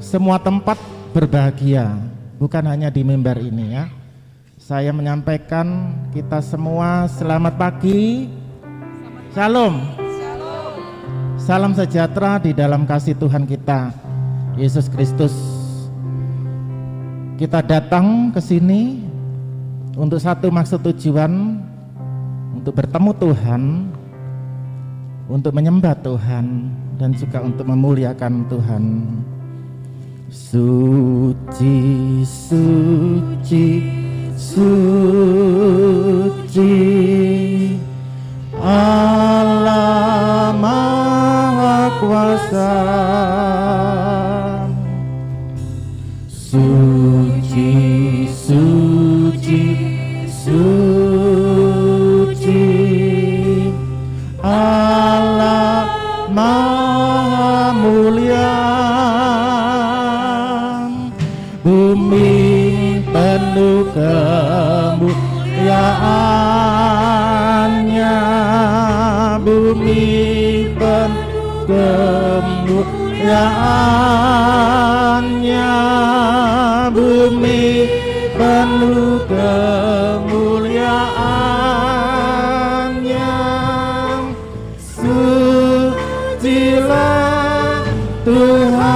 semua tempat berbahagia, bukan hanya di mimbar ini ya. Saya menyampaikan kita semua selamat pagi, shalom, salam sejahtera di dalam kasih Tuhan kita Yesus Kristus. Kita datang ke sini untuk satu maksud tujuan, untuk bertemu Tuhan, untuk menyembah Tuhan, dan juga untuk memuliakan Tuhan. Suci, suci, suci, Allah Maha Kuasa. Suci, suci, suci, Allah Maha Mulia. Bumi penuh kemuliaannya, bumi penuh kemuliaannya, bumi penuh kemuliaannya. Sucilah Tuhan.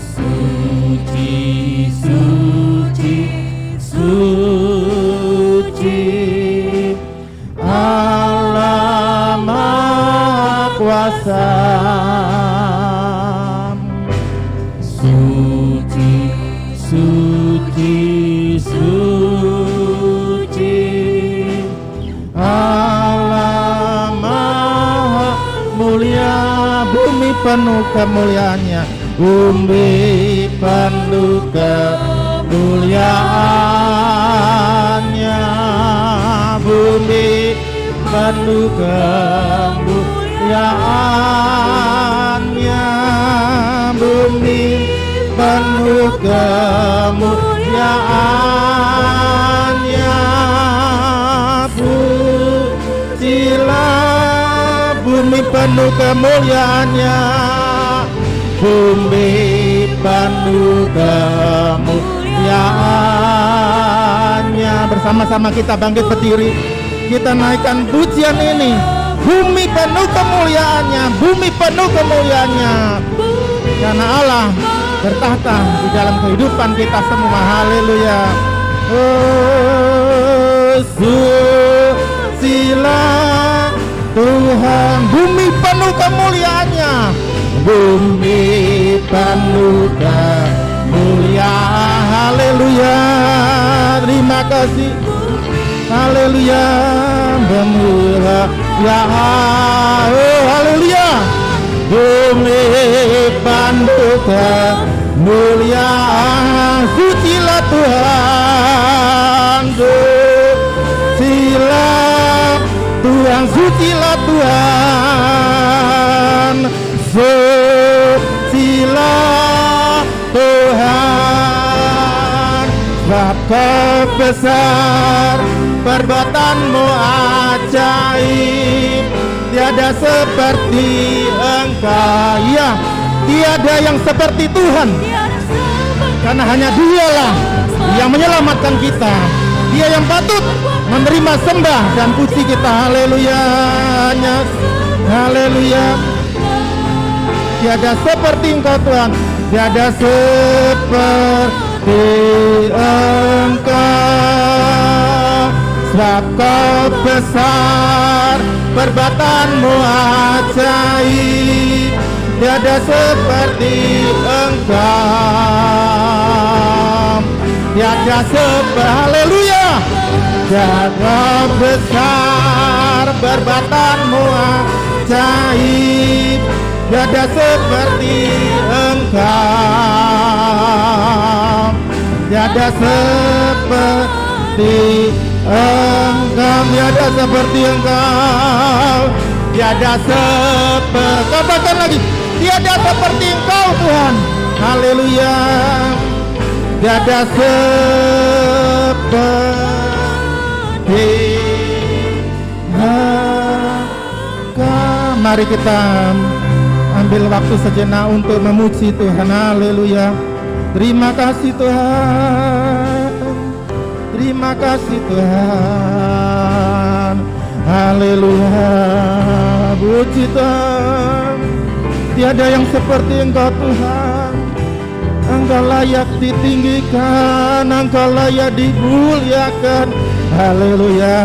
Suci, suci, suci, Allah Maha Kuasa. Suci, suci, suci, Allah Maha Mulia. Bumi penuh kemuliaannya, bumi penuh kemuliaannya, bumi penuh kemuliaannya, bumi penuh kemuliaannya. Pujilah bumi penuh kemuliaannya, bumi penuh kemuliaannya. Bersama-sama kita bangkit berdiri, kita naikkan pujian ini. Bumi penuh kemuliaannya, bumi penuh kemuliaannya, karena Allah bertahta di dalam kehidupan kita semua. Haleluya. Oh, sucilah Tuhan, bumi penuh kemuliaannya, bumi penuh kemuliaan. Haleluya, terima kasih. Haleluya, bermula ya. Oh, haleluya. Bumi penuh kemuliaan. Sucilah Tuhan, sucilah Tuhan, sucilah Tuhan, sucilah Tuhan. Sebab Kau besar, perbuatanmu ajaib, tiada seperti Engkau. Ya, tiada yang seperti Tuhan, karena hanya Dialah yang menyelamatkan kita. Dia yang patut menerima sembah dan puji kita. Haleluya, haleluya. Tiada seperti Engkau Tuhan, tiada seperti Engkau. Sebab Kau besar, perbuatanmu ajaib, tiada seperti Engkau. Tiada seperti, haleluya. Tiada besar, perbuatanmu ajaib, tiada seperti Engkau. Tiada seperti Engkau, tiada seperti Engkau, tiada seperti, katakan lagi, tiada seperti Engkau Tuhan. Haleluya. Tiada seperti Engkau. Mari kita ambil waktu sejenak untuk memuji Tuhan. Haleluya. Terima kasih Tuhan. Terima kasih Tuhan. Haleluya. Puji Tuhan. Tiada yang seperti Engkau Tuhan. Engkau layak ditinggikan, Engkau layak dimuliakan. Haleluya.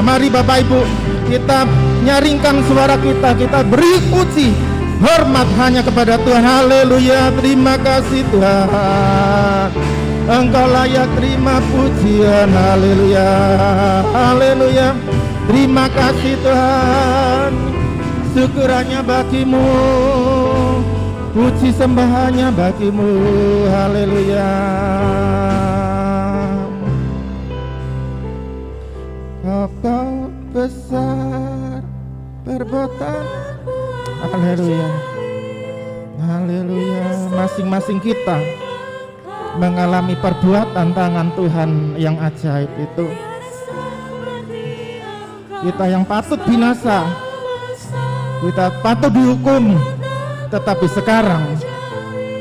Mari Bapak Ibu, kita nyaringkan suara kita, kita beri puji, hormat hanya kepada Tuhan. Haleluya. Terima kasih Tuhan. Engkau layak terima pujian. Haleluya. Haleluya. Terima kasih Tuhan. Syukur hanya bagimu, puji sembah hanya bagimu. Haleluya. Kau besar perbuatan. Haleluya. Haleluya. Masing-masing kita mengalami perbuatan tangan Tuhan yang ajaib itu. Kita yang patut binasa, kita patut dihukum, tetapi sekarang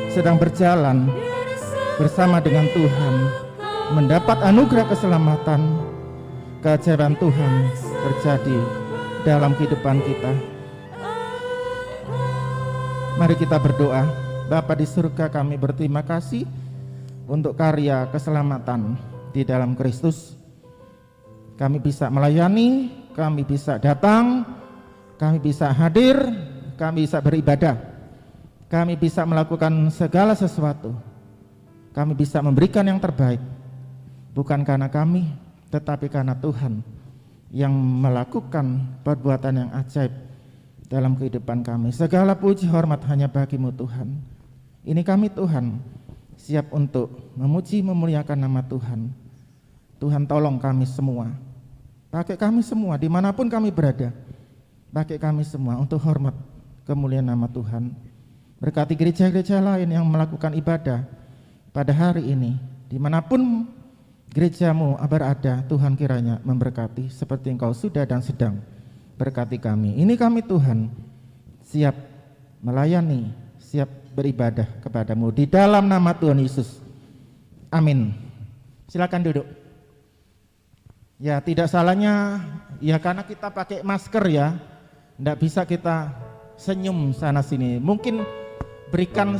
sedang berjalan bersama dengan Tuhan, mendapat anugerah keselamatan. Keajaiban Tuhan terjadi dalam kehidupan kita. Mari kita berdoa. Bapa di surga, kami berterima kasih untuk karya keselamatan di dalam Kristus. Kami bisa melayani, kami bisa datang, kami bisa hadir, kami bisa beribadah, kami bisa melakukan segala sesuatu. Kami bisa memberikan yang terbaik, bukan karena kami, tetapi karena Tuhan yang melakukan perbuatan yang ajaib dalam kehidupan kami. Segala puji hormat hanya bagimu Tuhan. Ini kami Tuhan, siap untuk memuji memuliakan nama Tuhan. Tuhan tolong kami semua, pakai kami semua dimanapun kami berada, pakai kami semua untuk hormat kemuliaan nama Tuhan. Berkati gereja-gereja lain yang melakukan ibadah pada hari ini, dimanapun gerejamu berada, Tuhan kiranya memberkati seperti Engkau sudah dan sedang berkati kami. Ini kami Tuhan, siap melayani, siap beribadah kepadamu di dalam nama Tuhan Yesus. Amin. Silakan duduk. Ya, tidak salahnya ya karena kita pakai masker ya, tidak bisa kita senyum sana sini. Mungkin berikan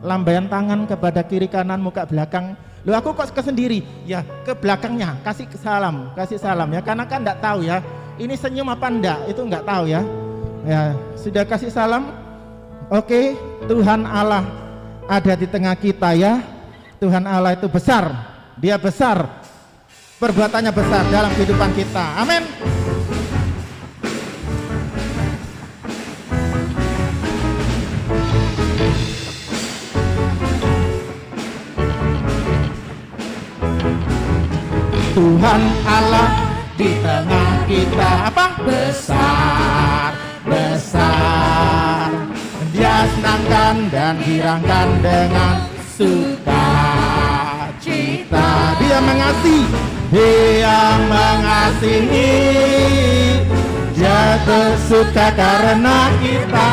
lambaian tangan kepada kiri kanan, muka belakang. Loh, aku kok kesendiri? Ya, ke belakangnya kasih salam ya, karena kan tidak tahu ya ini senyum apa enggak, itu enggak tahu ya. Ya, sudah kasih salam. Oke, Tuhan Allah ada di tengah kita ya. Tuhan Allah itu besar, Dia besar, perbuatannya besar dalam kehidupan kita. Amin. Tuhan Allah di tengah kita apa? Besar, besar. Dia senangkan dan girangkan dengan sukacita. Dia mengasihi, Dia mengasihi. Dia bersuka karena kita.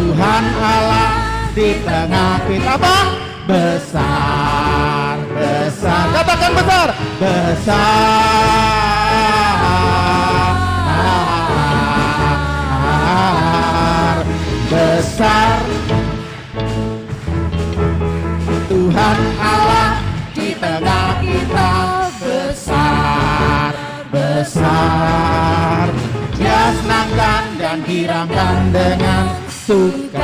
Tuhan Allah di tengah kita apa? Besar, besar. Katakan besar, besar, besar. Tuhan Allah di tengah kita. Besar, besar. Dia senangkan dan girangkan dengan sukacita.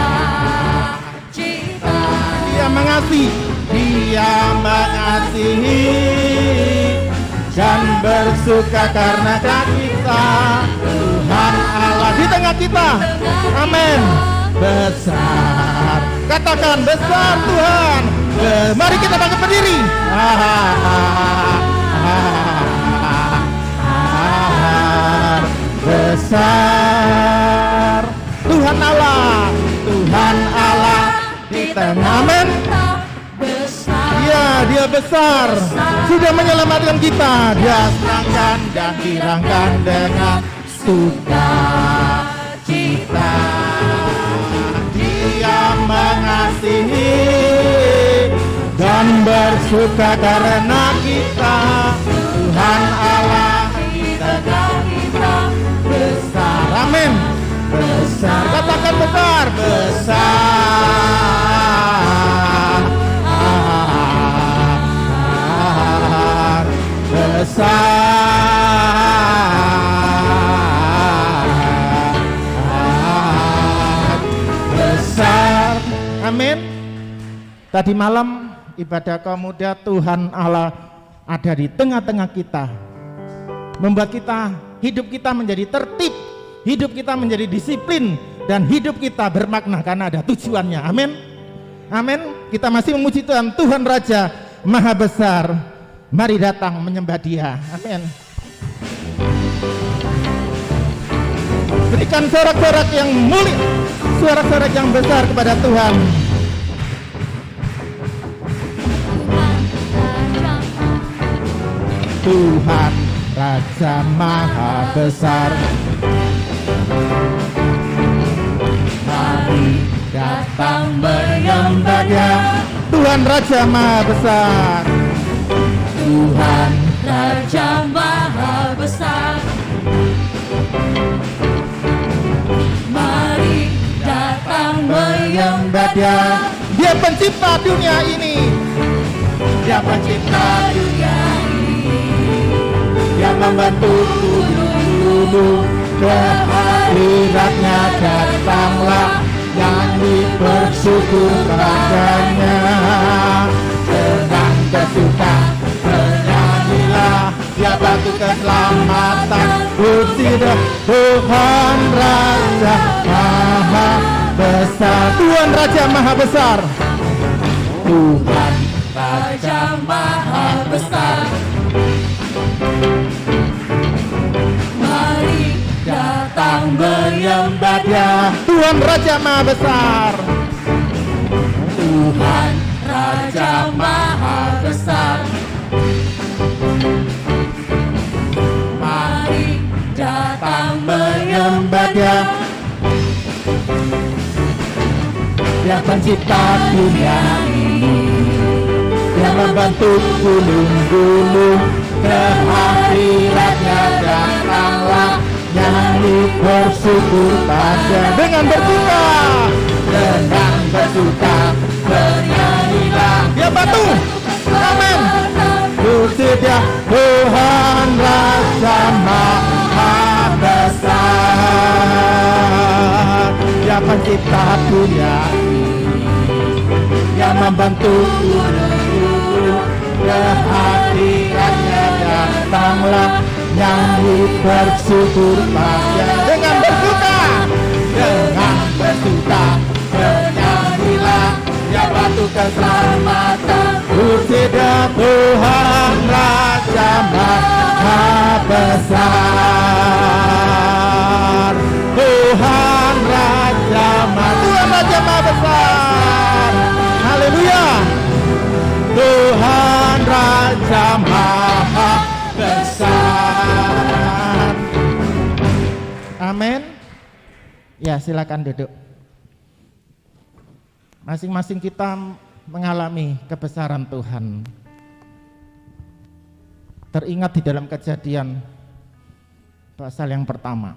Dia mengasihi, Dia mengasihi dan bersuka karena kita. Tuhan Allah di tengah kita. Amin. Besar. Katakan besar Tuhan. Mari kita bangkit berdiri. Besar Tuhan Allah, Tuhan Allah di tengah. Amin. Ya, Dia besar, sudah menyelamatkan kita. Dia senangkan dan girangkan dengan sukacita. kita. Dia mengasihi dan bersuka karena kita. Tuhan Allah kita besar. Amin. Besar, katakan besar. Besar. Besar. Amin. Tadi malam ibadah kaum muda, Tuhan Allah ada di tengah-tengah kita, membuat hidup kita menjadi tertib, hidup kita menjadi disiplin, dan hidup kita bermakna karena ada tujuannya. Amin. Amin. Kita masih memuji Tuhan. Tuhan Raja Maha Besar. Mari datang menyembah Dia. Amin. Berikan sorak-sorak yang mulia, sorak-sorak yang besar kepada Tuhan. Tuhan Raja Maha Besar. Mari datang menyembah Dia. Tuhan Raja Maha Besar. Tuhan Raja Maha Besar. Mari datang menyembah Dia. Dia pencipta dunia ini. Dia pencipta dunia ini. Dia membantu dulu ke akhiratnya. Datanglah nyanyi bersyukur padanya. Dengan bersuka bernyanyilah, Dia batu keselamatan. Pujilah Tuhan Raja Maha Besar. Tuhan Raja Maha Besar. Tuhan Raja Maha Besar. Mari datang menyembah Dia. Tuhan Raja Maha Besar. Tuhan Raja Maha Besar. Mari datang menyembah Dia. Dia pencipta dunia ini. Dia membantu gunung-gunung ke akhiratnya. Datanglah nyanyi bersyukur pada. Dengan bersuka, dengan bersuka bernyanyilah. Dia batu. Amin. Puji Dia Tuhan Raja Maha Besar. Dia pencipta dunia ini. Dia membantu gunung-gunung ke akhiratnya. Datanglah nyanyi bersyukur pada. Dengan bersuka, dengan bersuka bernyanyilah. Dia batu keselamatan. Puji Dia Tuhan Raja Maha Besar. Tuhan Raja Maha. Tuhan Raja Maha Besar. Haleluya. Tuhan Raja Maha Besar. Amin. Ya, silakan duduk. Masing-masing kita mengalami kebesaran Tuhan. Teringat di dalam Kejadian pasal yang pertama,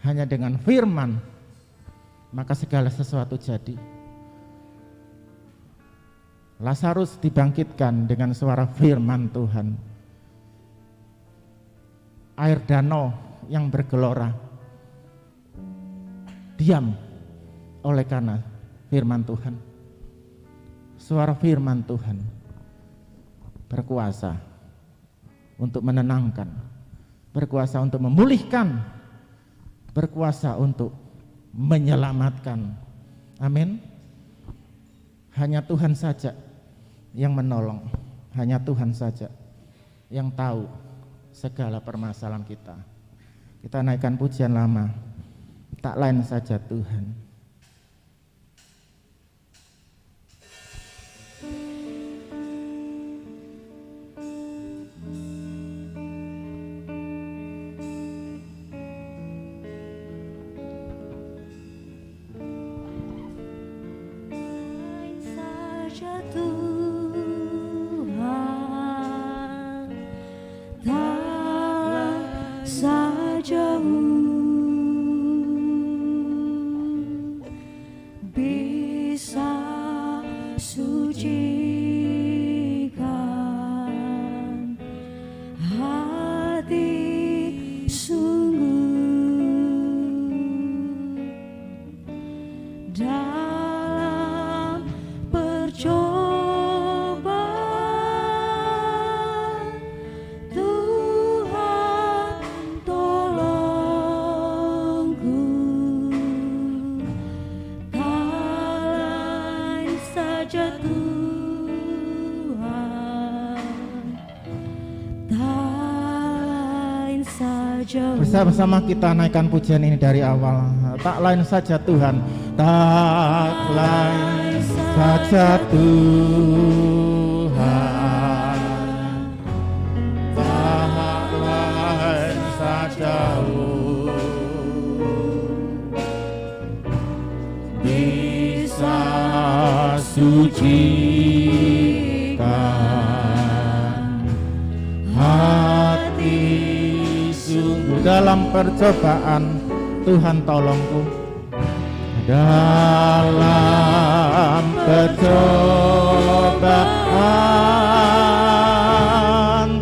hanya dengan firman maka segala sesuatu jadi. Lazarus dibangkitkan dengan suara firman Tuhan. Air danau yang bergelora diam oleh karena firman Tuhan. Suara firman Tuhan berkuasa untuk menenangkan, berkuasa untuk memulihkan, berkuasa untuk menyelamatkan. Amin. Hanya Tuhan saja yang menolong, hanya Tuhan saja yang tahu segala permasalahan kita. Kita naikkan pujian lama, tak lain saja Tuhan. sajamu bisa sucikan hati sungguh dalam percobaan. Tuhan tolongku, tak saja Tuhan, tak saja. Bersama-sama kita naikkan pujian ini dari awal. Tak lain saja Tuhan, tak lain saja Tuhan, tak lain saja bisa sucikan hati sungguh dalam percobaan. Tuhan tolongku dalam percobaan.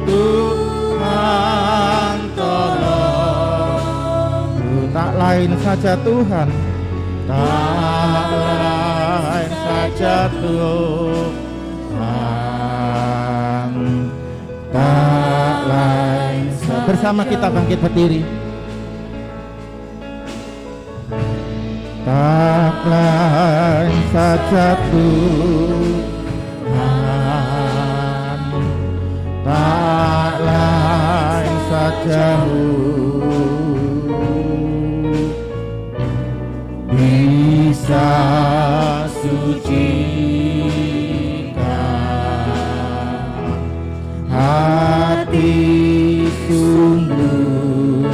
Tuhan tolongku, tak lain saja Tuhan, tak lain saja Tuhan, tak lain saja. Bersama kita bangkit berdiri. Tak lain saja Tuhan, tak lain saja bisa sucikan hati sungguh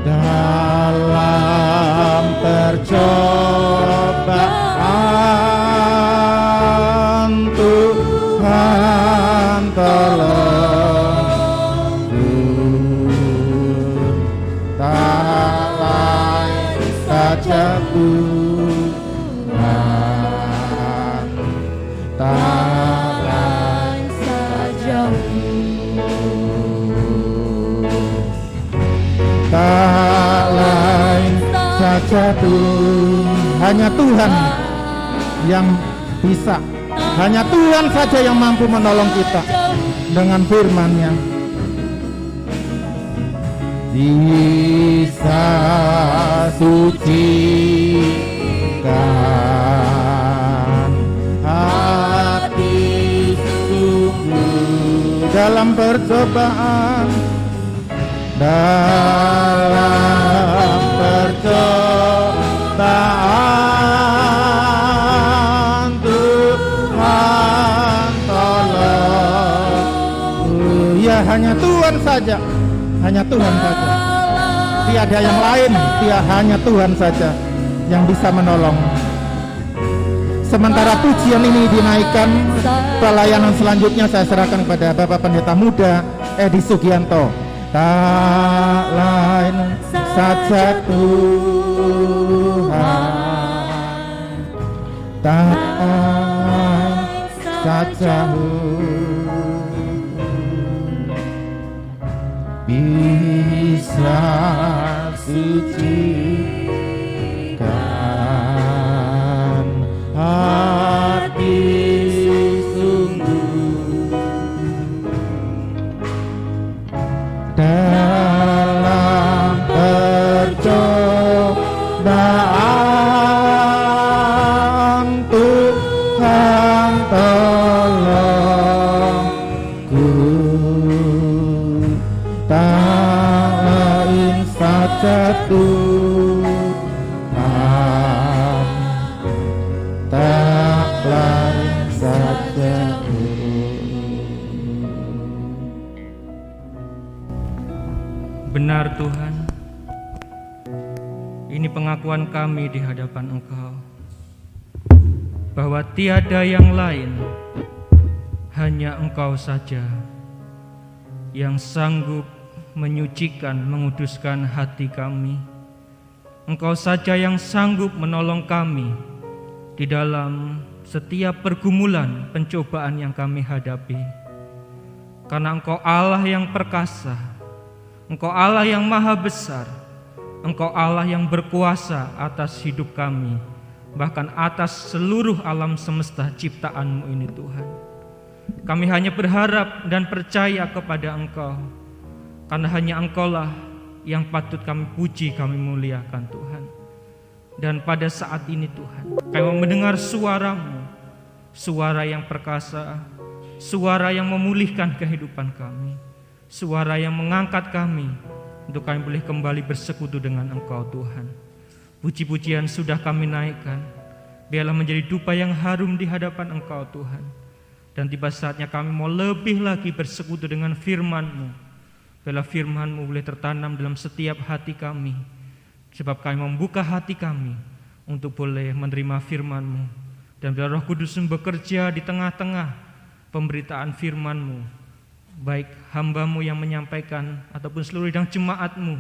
dalam percobaan. Tuhan tolongku, tak lain saja Tuhan, tak lain saja, tak lain saja Tuhan. Hanya Tuhan yang bisa, hanya Tuhan saja yang mampu menolong kita dengan firman-Nya. Bisa sucikan hati sungguh dalam percobaan, dalam percobaan. Tuhan tolong, ya hanya Tuhan saja, hanya Tuhan saja, tiada yang lain, hanya Tuhan saja yang bisa menolong. Sementara pujian ini dinaikkan, pelayanan selanjutnya saya serahkan kepada Bapak Pendeta Muda Edi Sugianto. Tak lain saja Tuhan, tak lain saja bisa sucikan hati sungguh dalam percobaan. Tuhan tolongku, tak lain saja Tuhan, tak lain saja Benar Tuhan, ini pengakuan kami di hadapan Engkau, bahwa tiada yang lain, hanya Engkau saja yang sanggup menyucikan, menguduskan hati kami. Engkau saja yang sanggup menolong kami di dalam setiap pergumulan, pencobaan yang kami hadapi. Karena Engkau Allah yang perkasa, Engkau Allah yang maha besar, Engkau Allah yang berkuasa atas hidup kami, bahkan atas seluruh alam semesta ciptaan-Mu ini Tuhan. Kami hanya berharap dan percaya kepada Engkau, karena hanya Engkau-lah yang patut kami puji, kami muliakan Tuhan. Dan pada saat ini Tuhan, kami mendengar suara-Mu, suara yang perkasa, suara yang memulihkan kehidupan kami, suara yang mengangkat kami untuk kami boleh kembali bersekutu dengan Engkau Tuhan. Puji-pujian sudah kami naikkan, biarlah menjadi dupa yang harum di hadapan Engkau Tuhan. Dan tiba saatnya kami mau lebih lagi bersekutu dengan firman-Mu. Biarlah firman-Mu boleh tertanam dalam setiap hati kami, sebab kami membuka hati kami untuk boleh menerima firman-Mu. Dan biarlah Roh Kudus bekerja di tengah-tengah pemberitaan firman-Mu, baik hamba-Mu yang menyampaikan ataupun seluruh sidang jemaat-Mu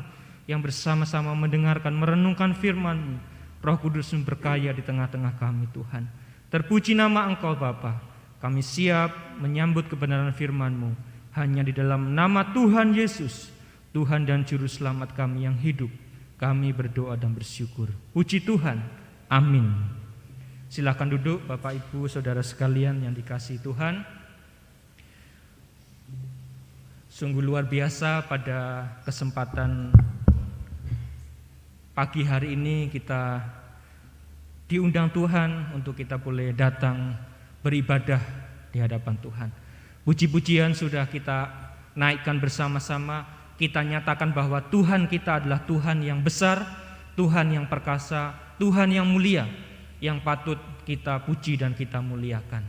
yang bersama-sama mendengarkan, merenungkan firman-Mu. Roh Kudus berkarya di tengah-tengah kami Tuhan. Terpuji nama Engkau Bapa. Kami siap menyambut kebenaran firman-Mu hanya di dalam nama Tuhan Yesus, Tuhan dan Juru Selamat kami yang hidup. Kami berdoa dan bersyukur. Puji Tuhan. Amin. Silakan duduk Bapak Ibu Saudara sekalian yang dikasihi Tuhan. Sungguh luar biasa pada kesempatan pagi hari ini kita diundang Tuhan untuk kita boleh datang beribadah di hadapan Tuhan. Puji-pujian sudah kita naikkan bersama-sama. Kita nyatakan bahwa Tuhan kita adalah Tuhan yang besar, Tuhan yang perkasa, Tuhan yang mulia, yang patut kita puji dan kita muliakan.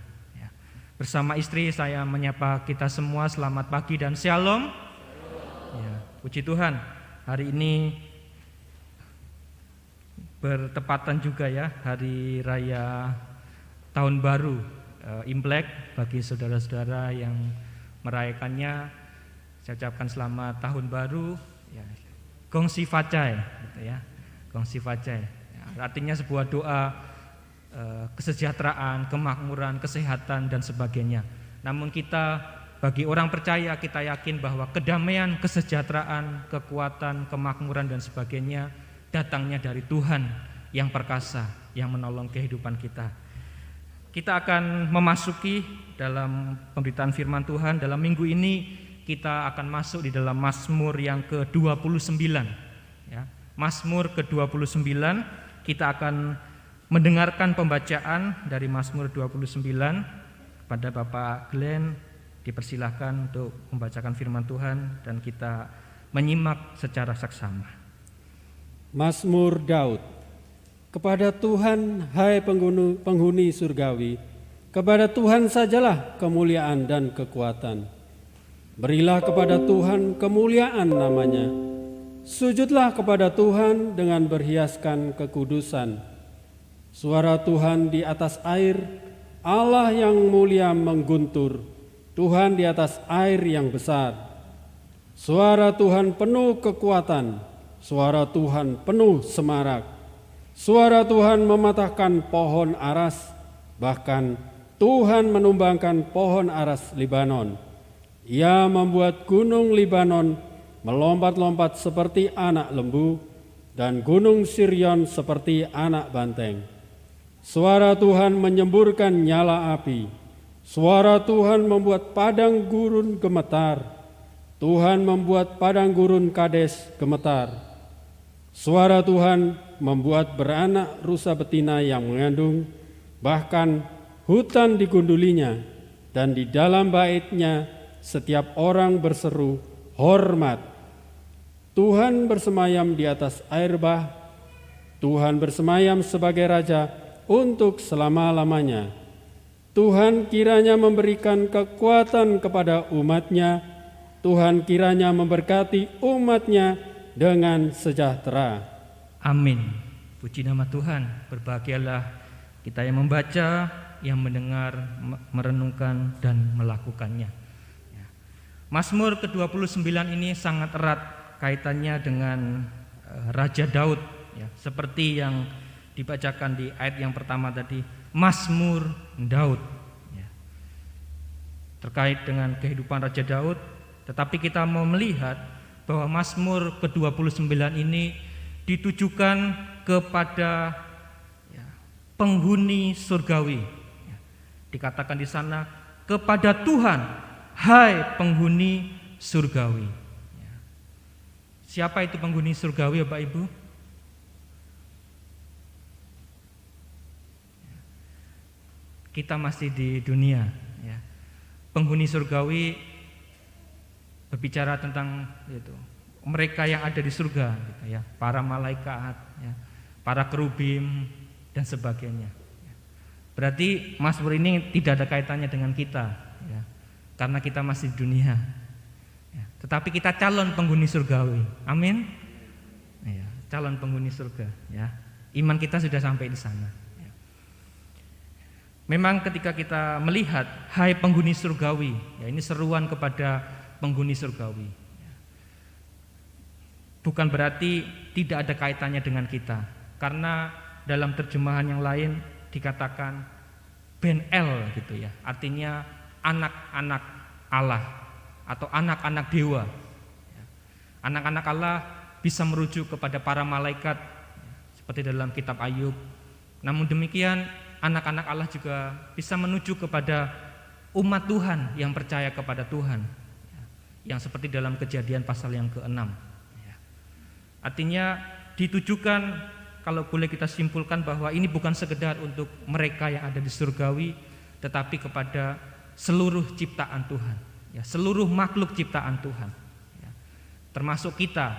Bersama istri saya menyapa kita semua selamat pagi dan shalom. Ya, puji Tuhan, hari ini bertepatan juga ya hari raya tahun baru Imlek. Bagi saudara-saudara yang merayakannya, saya ucapkan selamat tahun baru. Ya, Gong Si Facai, gitu ya, Gong Si Facai. Ya, artinya sebuah doa kesejahteraan, kemakmuran, kesehatan dan sebagainya. Namun kita bagi orang percaya kita yakin bahwa kedamaian, kesejahteraan, kekuatan, kemakmuran dan sebagainya datangnya dari Tuhan yang perkasa, yang menolong kehidupan kita. Kita akan memasuki dalam pemberitaan firman Tuhan. Dalam minggu ini kita akan masuk di dalam Mazmur yang ke-29 ya. Mazmur ke-29 kita akan mendengarkan pembacaan dari Mazmur 29. Pada Bapak Glenn dipersilahkan untuk membacakan firman Tuhan dan kita menyimak secara saksama. Mazmur Daud. Kepada Tuhan, hai penghuni surgawi, kepada Tuhan sajalah kemuliaan dan kekuatan. Berilah kepada Tuhan kemuliaan namanya. Sujudlah kepada Tuhan dengan berhiaskan kekudusan. Suara Tuhan di atas air, Allah yang mulia mengguntur, Tuhan di atas air yang besar. Suara Tuhan penuh kekuatan, suara Tuhan penuh semarak. Suara Tuhan mematahkan pohon aras, bahkan Tuhan menumbangkan pohon aras Libanon. Ia membuat gunung Libanon melompat-lompat seperti anak lembu, dan gunung Sirion seperti anak banteng. Suara Tuhan menyemburkan nyala api. Suara Tuhan membuat padang gurun gemetar. Tuhan membuat padang gurun Kades gemetar. Suara Tuhan membuat beranak rusa betina yang mengandung, bahkan hutan digundulinya, dan di dalam baitnya setiap orang berseru, hormat. Tuhan bersemayam di atas air bah. Tuhan bersemayam sebagai Raja untuk selama-lamanya. Tuhan kiranya memberikan kekuatan kepada umat-Nya. Tuhan kiranya memberkati umat-Nya dengan sejahtera. Amin. Puji nama Tuhan. Berbahagialah kita yang membaca, yang mendengar, merenungkan dan melakukannya. Mazmur ke-29 ini sangat erat kaitannya dengan Raja Daud, ya, seperti yang dibacakan di ayat yang pertama tadi, Mazmur Daud, ya, terkait dengan kehidupan Raja Daud. Tetapi kita mau melihat bahwa Mazmur ke-29 ini ditujukan kepada, ya, penghuni surgawi, ya. Dikatakan di sana, kepada Tuhan, hai penghuni surgawi. Ya. Siapa itu penghuni surgawi, Bapak Ibu? Kita masih di dunia, ya. Penghuni surgawi berbicara tentang itu, mereka yang ada di surga, gitu, ya, para malaikat, ya, para kerubim dan sebagainya. Ya. Berarti Mazmur ini tidak ada kaitannya dengan kita, ya, karena kita masih di dunia. Ya. Tetapi kita calon penghuni surgawi, amin. Ya, calon penghuni surga, ya. Iman kita sudah sampai di sana. Memang ketika kita melihat hai penghuni surgawi, ya, ini seruan kepada penghuni surgawi, ya. Bukan berarti tidak ada kaitannya dengan kita, karena dalam terjemahan yang lain dikatakan Ben El gitu, ya, artinya anak-anak Allah atau anak-anak dewa, ya. Anak-anak Allah bisa merujuk kepada para malaikat, ya, seperti dalam kitab Ayub. Namun demikian anak-anak Allah juga bisa menuju kepada umat Tuhan yang percaya kepada Tuhan, ya, yang seperti dalam Kejadian pasal yang ke-6, ya. Artinya ditujukan, kalau boleh kita simpulkan, bahwa ini bukan sekedar untuk mereka yang ada di surgawi, tetapi kepada seluruh ciptaan Tuhan, ya, seluruh makhluk ciptaan Tuhan, ya, termasuk kita,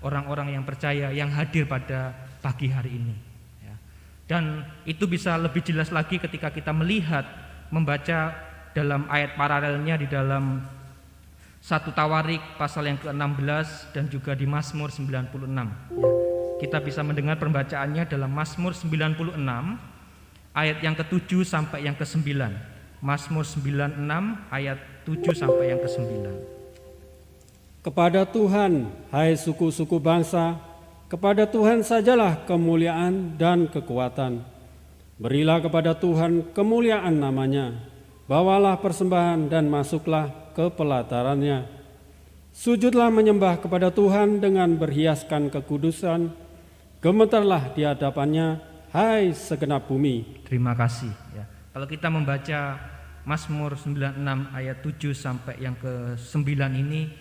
orang-orang yang percaya yang hadir pada pagi hari ini. Dan itu bisa lebih jelas lagi ketika kita melihat, membaca dalam ayat paralelnya di dalam 1 Tawarik pasal yang ke-16 dan juga di Mazmur 96. Ya, kita bisa mendengar pembacaannya dalam Mazmur 96 ayat yang ke-7 sampai yang ke-9. Mazmur 96 ayat 7 sampai yang ke-9. Kepada Tuhan, hai suku-suku bangsa, kepada Tuhan sajalah kemuliaan dan kekuatan. Berilah kepada Tuhan kemuliaan namanya. Bawalah persembahan dan masuklah ke pelatarannya. Sujudlah menyembah kepada Tuhan dengan berhiaskan kekudusan. Gemetarlah di hadapannya, hai segenap bumi. Terima kasih, ya. Kalau kita membaca Mazmur 96 ayat 7 sampai yang ke-9 ini,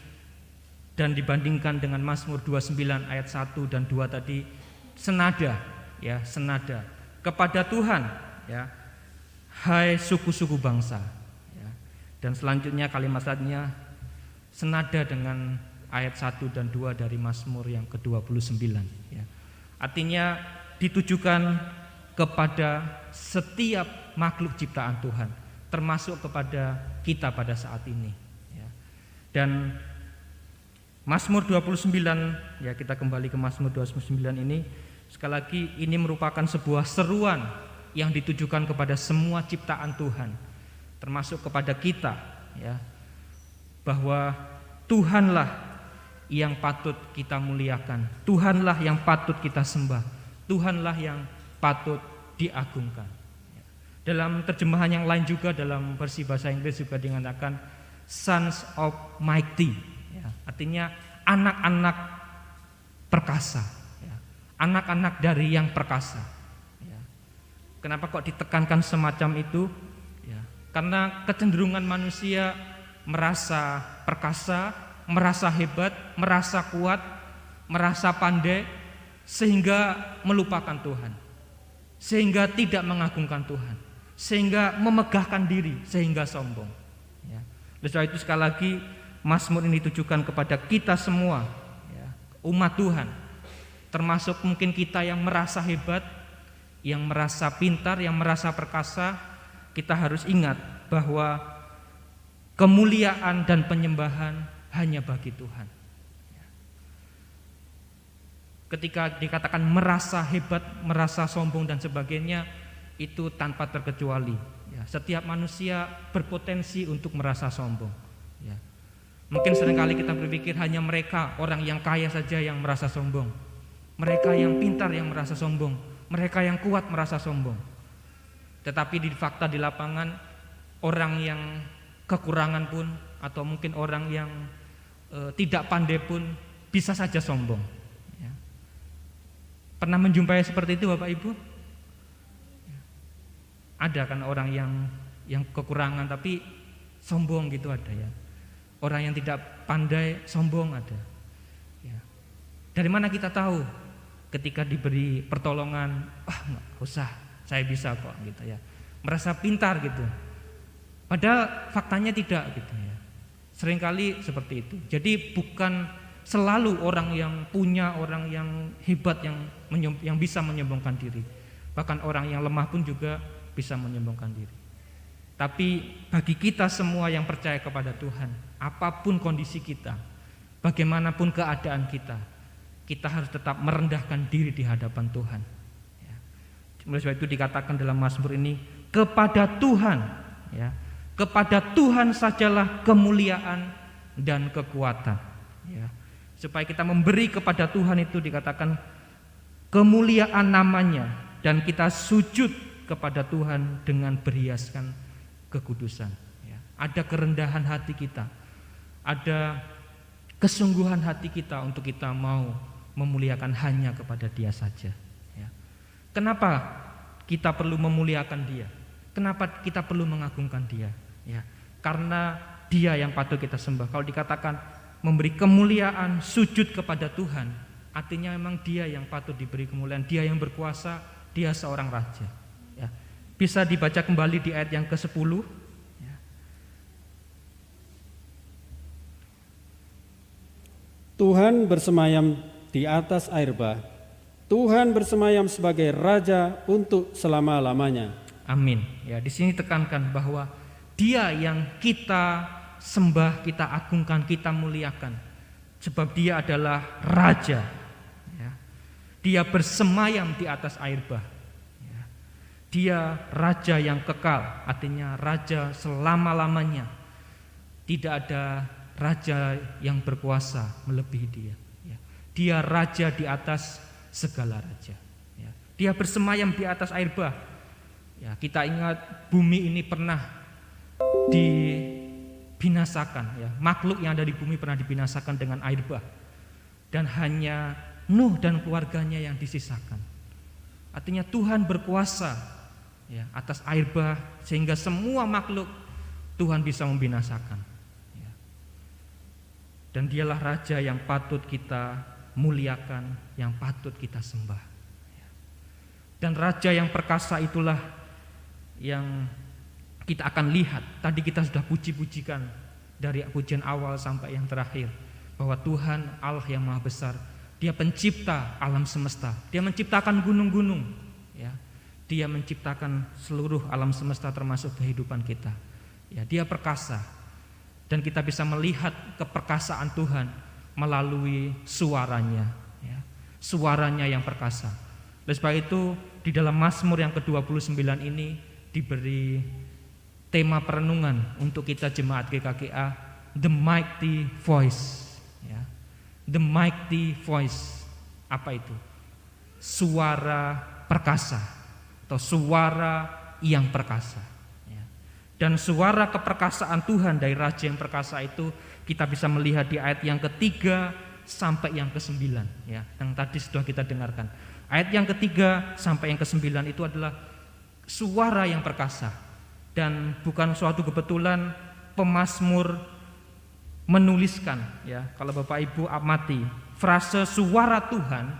dan dibandingkan dengan Mazmur 29 ayat 1 dan 2 tadi, senada, ya, senada. Kepada Tuhan, ya, hai suku-suku bangsa, ya. Dan selanjutnya kalimat selanjutnya senada dengan ayat 1 dan 2 dari Mazmur yang ke-29, ya. Artinya ditujukan kepada setiap makhluk ciptaan Tuhan, termasuk kepada kita pada saat ini, ya. Dan Mazmur 29, ya, kita kembali ke Mazmur 29 ini, sekali lagi ini merupakan sebuah seruan yang ditujukan kepada semua ciptaan Tuhan, termasuk kepada kita, ya, bahwa Tuhanlah yang patut kita muliakan, Tuhanlah yang patut kita sembah, Tuhanlah yang patut diagungkan. Dalam terjemahan yang lain juga, dalam versi bahasa Inggris juga dikatakan Sons of Mighty. Ya, artinya anak-anak perkasa, ya, anak-anak dari yang perkasa, ya. Kenapa kok ditekankan semacam itu? Ya, karena kecenderungan manusia merasa perkasa, merasa hebat, merasa kuat, merasa pandai, sehingga melupakan Tuhan, sehingga tidak mengagungkan Tuhan, sehingga memegahkan diri, sehingga sombong, ya. Oleh sebab itu sekali lagi Mazmur ini ditujukan kepada kita semua, ya, umat Tuhan, termasuk mungkin kita yang merasa hebat, yang merasa pintar, yang merasa perkasa. Kita harus ingat bahwa kemuliaan dan penyembahan hanya bagi Tuhan. Ketika dikatakan merasa hebat, merasa sombong dan sebagainya, itu tanpa terkecuali, ya, setiap manusia berpotensi untuk merasa sombong, ya. Mungkin seringkali kita berpikir hanya mereka orang yang kaya saja yang merasa sombong, mereka yang pintar yang merasa sombong, mereka yang kuat merasa sombong. Tetapi di fakta di lapangan, orang yang kekurangan pun atau mungkin orang yang tidak pandai pun bisa saja sombong. Ya. Pernah menjumpai seperti itu Bapak Ibu? Ya. Ada kan orang yang kekurangan tapi sombong gitu, ada ya. Orang yang tidak pandai sombong ada. Ya. Dari mana kita tahu? Ketika diberi pertolongan, nggak usah, saya bisa kok gitu ya. Merasa pintar gitu. Padahal faktanya tidak gitu ya. Seringkali seperti itu. Jadi bukan selalu orang yang punya, orang yang hebat yang bisa menyombongkan diri. Bahkan orang yang lemah pun juga bisa menyombongkan diri. Tapi bagi kita semua yang percaya kepada Tuhan, apapun kondisi kita, bagaimanapun keadaan kita harus tetap merendahkan diri di hadapan Tuhan. Ya. Oleh sebab itu dikatakan dalam Mazmur ini, kepada Tuhan, ya, kepada Tuhan sajalah kemuliaan dan kekuatan. Ya. Supaya kita memberi kepada Tuhan itu dikatakan kemuliaan namanya, dan kita sujud kepada Tuhan dengan berhiaskan kekudusan. Ya. Ada kerendahan hati kita, ada kesungguhan hati kita untuk kita mau memuliakan hanya kepada Dia saja. Ya. Kenapa kita perlu memuliakan Dia? Kenapa kita perlu mengagungkan Dia? Ya. Karena Dia yang patut kita sembah. Kalau dikatakan memberi kemuliaan, sujud kepada Tuhan, artinya memang Dia yang patut diberi kemuliaan. Dia yang berkuasa, Dia seorang raja. Ya. Bisa dibaca kembali di ayat yang ke-10. Ya. Tuhan bersemayam di atas air bah. Tuhan bersemayam sebagai raja untuk selama-lamanya. Amin. Ya, di sini tekankan bahwa Dia yang kita sembah, kita agungkan, kita muliakan, sebab Dia adalah raja. Ya. Dia bersemayam di atas air bah. Ya. Dia raja yang kekal, artinya raja selama-lamanya. Tidak ada raja yang berkuasa melebihi Dia. Ya. Dia raja di atas segala raja. Ya. Dia bersemayam di atas air bah. Ya, kita ingat bumi ini pernah dibinasakan. Ya. Makhluk yang ada di bumi pernah dibinasakan dengan air bah. Dan hanya Nuh dan keluarganya yang disisakan. Artinya Tuhan berkuasa, ya, atas air bah, sehingga semua makhluk Tuhan bisa membinasakan. Ya. Dan Dialah raja yang patut kita muliakan, yang patut kita sembah. Ya. Dan raja yang perkasa itulah yang kita akan lihat. Tadi kita sudah puji-pujikan dari pujian awal sampai yang terakhir, bahwa Tuhan Allah yang maha besar, Dia pencipta alam semesta. Dia menciptakan gunung-gunung, ya. Dia menciptakan seluruh alam semesta termasuk kehidupan kita. Ya, Dia perkasa. Dan kita bisa melihat keperkasaan Tuhan melalui suaranya, ya. Suaranya yang perkasa. Oleh sebab itu di dalam Mazmur yang ke-29 ini diberi tema perenungan untuk kita jemaat GKGA, The Mighty Voice. Ya. The Mighty Voice. Apa itu? Suara perkasa atau suara yang perkasa. Ya. Dan suara keperkasaan Tuhan dari Raja yang perkasa itu kita bisa melihat di ayat yang ke-3 sampai yang ke-9. Ya, yang tadi sudah kita dengarkan. Ayat yang ke-3 sampai yang ke-9 itu adalah suara yang perkasa. Dan bukan suatu kebetulan pemazmur menuliskan, ya, kalau Bapak Ibu amati, frase suara Tuhan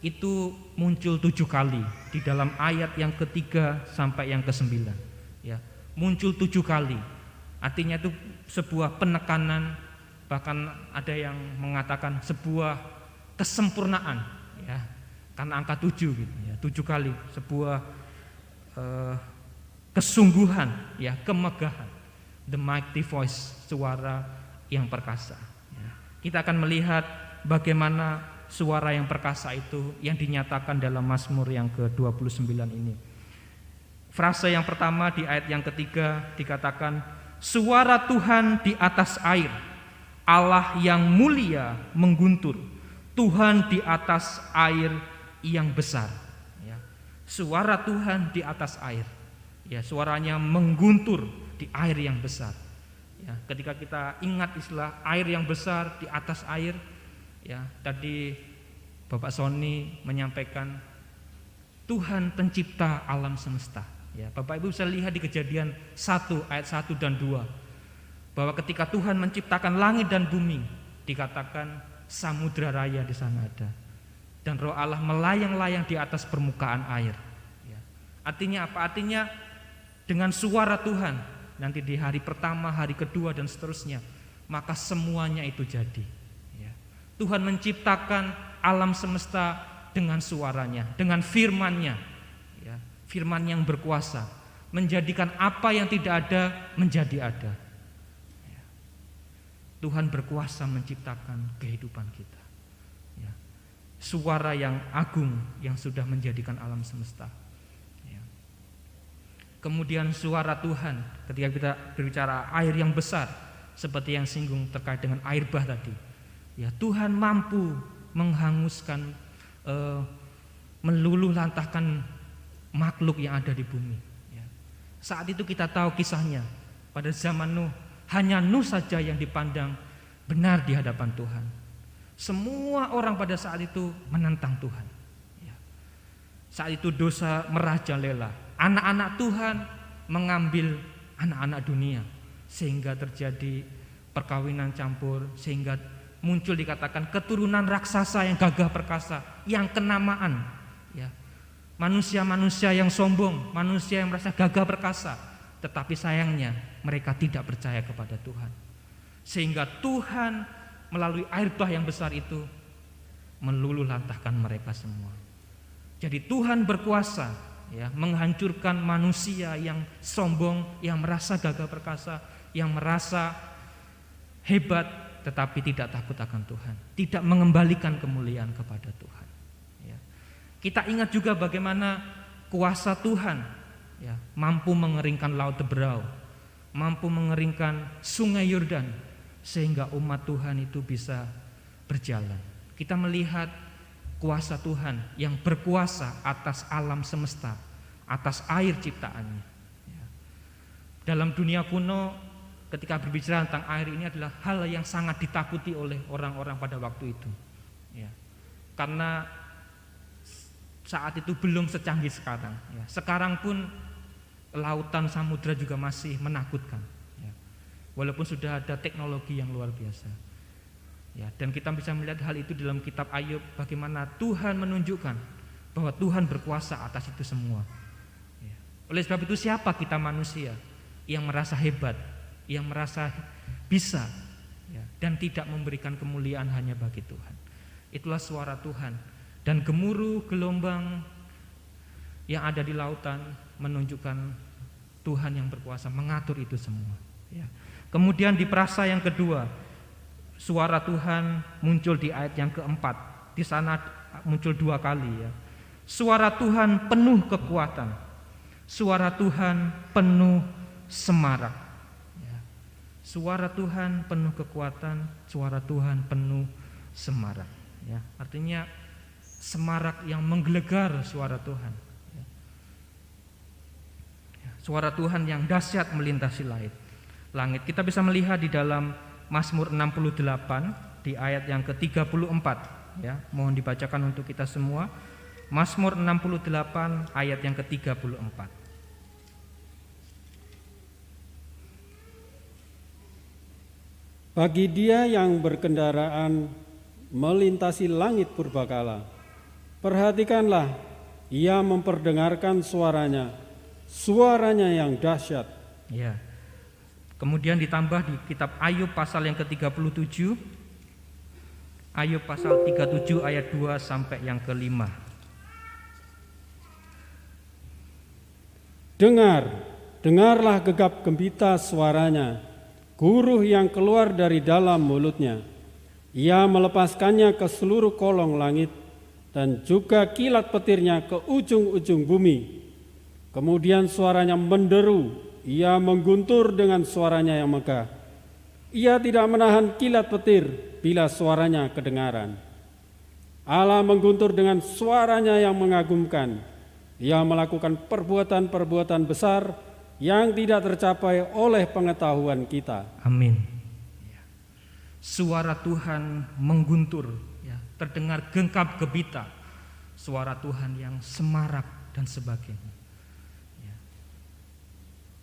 itu muncul 7 kali di dalam ayat yang ke-3 sampai yang ke-9. Ya, muncul 7 kali. Artinya itu sebuah penekanan, bahkan ada yang mengatakan sebuah kesempurnaan, ya, karena angka 7 gitu, ya, 7 kali sebuah kesungguhan, ya, kemegahan. The Mighty Voice, suara yang perkasa. Ya. Kita akan melihat bagaimana suara yang perkasa itu yang dinyatakan dalam Mazmur yang ke-29 ini. Frase yang pertama di ayat yang ke-3 dikatakan, suara Tuhan di atas air, Allah yang mulia mengguntur, Tuhan di atas air yang besar. Ya. Suara Tuhan di atas air, ya, suaranya mengguntur di air yang besar. Ya, ketika kita ingat istilah air yang besar di atas air, ya, tadi Bapak Sony menyampaikan Tuhan pencipta alam semesta. Ya, Bapak Ibu bisa lihat di Kejadian 1 ayat 1 dan 2 bahwa ketika Tuhan menciptakan langit dan bumi, dikatakan samudra raya di sana ada, dan Roh Allah melayang-layang di atas permukaan air. Ya. Artinya apa? Artinya dengan suara Tuhan, nanti di hari pertama, hari kedua dan seterusnya, maka semuanya itu jadi. Ya. Tuhan menciptakan alam semesta dengan suaranya, dengan firman-Nya, ya, firman yang berkuasa, menjadikan apa yang tidak ada menjadi ada. Tuhan berkuasa menciptakan kehidupan kita. Ya. Suara yang agung yang sudah menjadikan alam semesta. Ya. Kemudian suara Tuhan ketika kita berbicara air yang besar, seperti yang singgung terkait dengan air bah tadi. Ya, Tuhan mampu menghanguskan, meluluh lantahkan makhluk yang ada di bumi. Ya. Saat itu kita tahu kisahnya pada zaman Nuh. Hanya Nuh saja yang dipandang benar di hadapan Tuhan. Semua orang pada saat itu menentang Tuhan. Ya. Saat itu dosa merajalela. Anak-anak Tuhan mengambil anak-anak dunia, sehingga terjadi perkawinan campur, sehingga muncul dikatakan keturunan raksasa yang gagah perkasa, yang kenamaan. Ya. Manusia-manusia yang sombong, manusia yang merasa gagah perkasa. Tetapi sayangnya mereka tidak percaya kepada Tuhan, sehingga Tuhan melalui air bah yang besar itu meluluh lantahkan mereka semua. Jadi Tuhan berkuasa, ya, menghancurkan manusia yang sombong, yang merasa gagah perkasa, yang merasa hebat, tetapi tidak takut akan Tuhan, tidak mengembalikan kemuliaan kepada Tuhan. Ya. Kita ingat juga bagaimana kuasa Tuhan, ya, mampu mengeringkan laut Teberau, mampu mengeringkan sungai Yordan, sehingga umat Tuhan itu bisa berjalan. Kita melihat kuasa Tuhan yang berkuasa atas alam semesta, atas air ciptaannya. Ya. Dalam dunia kuno, ketika berbicara tentang air ini adalah hal yang sangat ditakuti oleh orang-orang pada waktu itu. Ya. Karena saat itu belum secanggih sekarang. Ya. Sekarang pun lautan samudra juga masih menakutkan, ya. Walaupun sudah ada teknologi yang luar biasa, ya. Dan kita bisa melihat hal itu dalam kitab Ayub, bagaimana Tuhan menunjukkan bahwa Tuhan berkuasa atas itu semua, ya. Oleh sebab itu siapa kita manusia yang merasa hebat, yang merasa bisa, ya, dan tidak memberikan kemuliaan hanya bagi Tuhan. Itulah suara Tuhan, dan gemuruh gelombang yang ada di lautan menunjukkan Tuhan yang berkuasa mengatur itu semua. Ya. Kemudian di prasa yang kedua, suara Tuhan muncul di ayat yang keempat. Di sana muncul 2 kali, ya. Suara Tuhan penuh kekuatan, suara Tuhan penuh semarak. Ya. Suara Tuhan penuh kekuatan, suara Tuhan penuh semarak. Ya. Artinya semarak yang menggelegar suara Tuhan. Suara Tuhan yang dahsyat melintasi langit. Kita bisa melihat di dalam Mazmur 68 di ayat yang ke-34, ya. Mohon dibacakan untuk kita semua. Mazmur 68 ayat yang ke-34. Bagi dia yang berkendaraan melintasi langit purbakala, perhatikanlah, ia memperdengarkan suaranya yang dahsyat. Ya. Kemudian ditambah di kitab Ayub pasal yang ke-37. Ayub pasal 37 ayat 2 sampai yang ke-5. Dengarlah gegap gempita suaranya, guruh yang keluar dari dalam mulutnya. Ia melepaskannya ke seluruh kolong langit dan juga kilat petirnya ke ujung-ujung bumi. Kemudian suaranya menderu, ia mengguntur dengan suaranya yang megah. Ia tidak menahan kilat petir bila suaranya kedengaran. Allah mengguntur dengan suaranya yang mengagumkan. Ia melakukan perbuatan-perbuatan besar yang tidak tercapai oleh pengetahuan kita. Amin. Suara Tuhan mengguntur, ya, terdengar gengkap gebita. Suara Tuhan yang semarak dan sebagainya. Ya.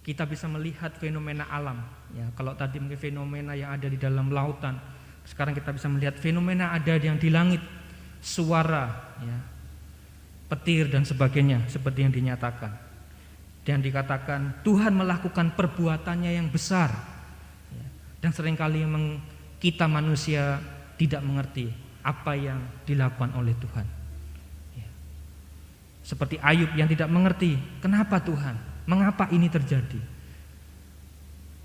Kita bisa melihat fenomena alam. Ya, kalau tadi mungkin fenomena yang ada di dalam lautan, sekarang kita bisa melihat fenomena ada yang di langit. Suara, ya, petir dan sebagainya seperti yang dinyatakan. Dan dikatakan Tuhan melakukan perbuatannya yang besar, ya. Dan seringkali kita manusia tidak mengerti apa yang dilakukan oleh Tuhan, ya. Seperti Ayub yang tidak mengerti kenapa Tuhan, mengapa ini terjadi.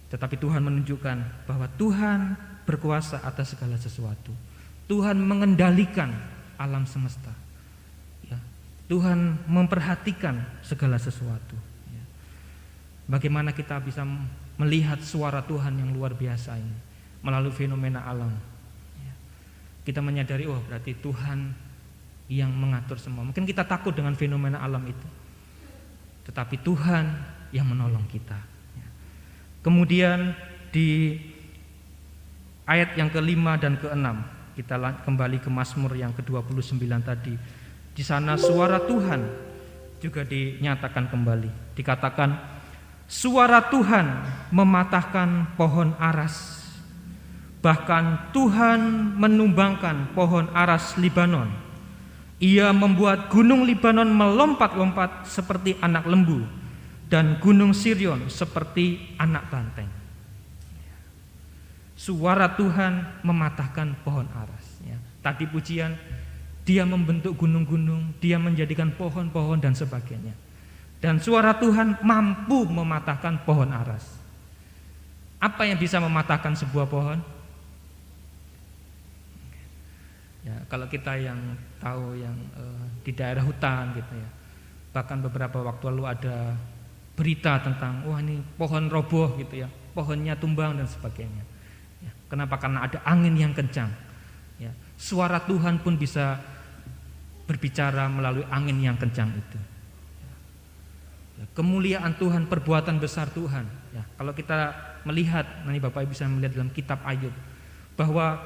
Tetapi Tuhan menunjukkan bahwa Tuhan berkuasa atas segala sesuatu. Tuhan mengendalikan alam semesta, ya. Tuhan memperhatikan segala sesuatu, ya. Bagaimana kita bisa melihat suara Tuhan yang luar biasa ini melalui fenomena alam, ya. Kita menyadari, oh berarti Tuhan yang mengatur semua. Mungkin kita takut dengan fenomena alam itu, tetapi Tuhan yang menolong kita, ya. Kemudian di ayat yang ke-5 dan ke-6 kita kembali ke Mazmur yang ke-29 tadi. Di sana suara Tuhan juga dinyatakan kembali. Dikatakan suara Tuhan mematahkan pohon aras. Bahkan Tuhan menumbangkan pohon aras Libanon. Ia membuat gunung Libanon melompat-lompat seperti anak lembu dan gunung Sirion seperti anak banteng. Suara Tuhan mematahkan pohon aras, ya. Tadi pujian, Dia membentuk gunung-gunung, Dia menjadikan pohon-pohon dan sebagainya. Dan suara Tuhan mampu mematahkan pohon aras. Apa yang bisa mematahkan sebuah pohon? Ya, kalau kita yang tahu yang di daerah hutan gitu ya. Bahkan beberapa waktu lalu ada berita tentang wah ini pohon roboh gitu ya, pohonnya tumbang dan sebagainya. Kenapa? Karena ada angin yang kencang, ya. Suara Tuhan pun bisa berbicara melalui angin yang kencang itu, ya. Kemuliaan Tuhan, perbuatan besar Tuhan, ya. Kalau kita melihat, nanti Bapak Ibu bisa melihat dalam kitab Ayub bahwa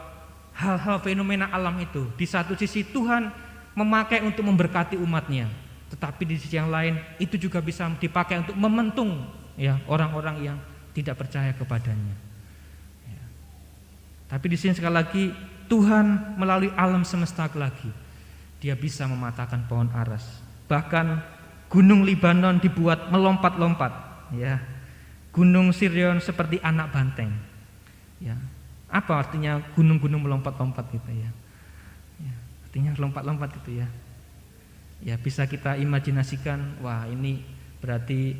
hal-hal fenomena alam itu di satu sisi Tuhan memakai untuk memberkati umatnya, tetapi di sisi yang lain itu juga bisa dipakai untuk mementung, ya, orang-orang yang tidak percaya kepadanya. Tapi di sini sekali lagi Tuhan melalui alam semesta lagi Dia bisa mematahkan pohon aras. Bahkan gunung Libanon dibuat melompat-lompat, ya. Gunung Sirion seperti anak banteng, ya. Apa artinya gunung-gunung melompat-lompat gitu ya? Ya, artinya lompat-lompat gitu ya. Ya bisa kita imajinasikan, wah ini berarti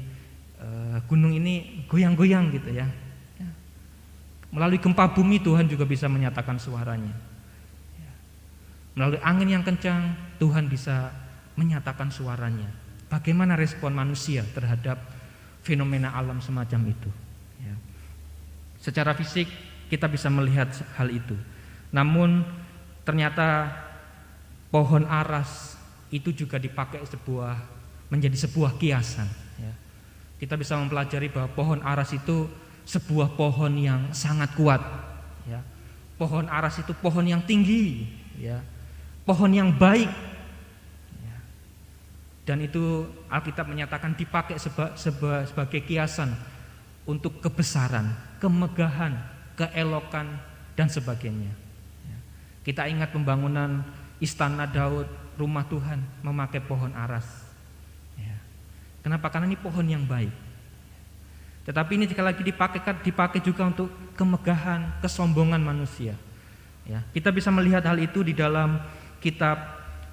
gunung ini goyang-goyang gitu ya. Melalui gempa bumi Tuhan juga bisa menyatakan suaranya. Melalui angin yang kencang Tuhan bisa menyatakan suaranya. Bagaimana respon manusia terhadap fenomena alam semacam itu, ya. Secara fisik kita bisa melihat hal itu. Namun ternyata pohon aras itu juga dipakai menjadi sebuah kiasan, ya. Kita bisa mempelajari bahwa pohon aras itu sebuah pohon yang sangat kuat, ya. Pohon aras itu pohon yang tinggi, ya. Pohon yang baik, ya. Dan itu Alkitab menyatakan dipakai sebagai kiasan untuk kebesaran, kemegahan, keelokan dan sebagainya, ya. Kita ingat pembangunan istana Daud, rumah Tuhan memakai pohon aras, ya. Kenapa? Karena ini pohon yang baik. Tetapi ini sekali lagi dipakai juga untuk kemegahan, kesombongan manusia, ya. Kita bisa melihat hal itu di dalam kitab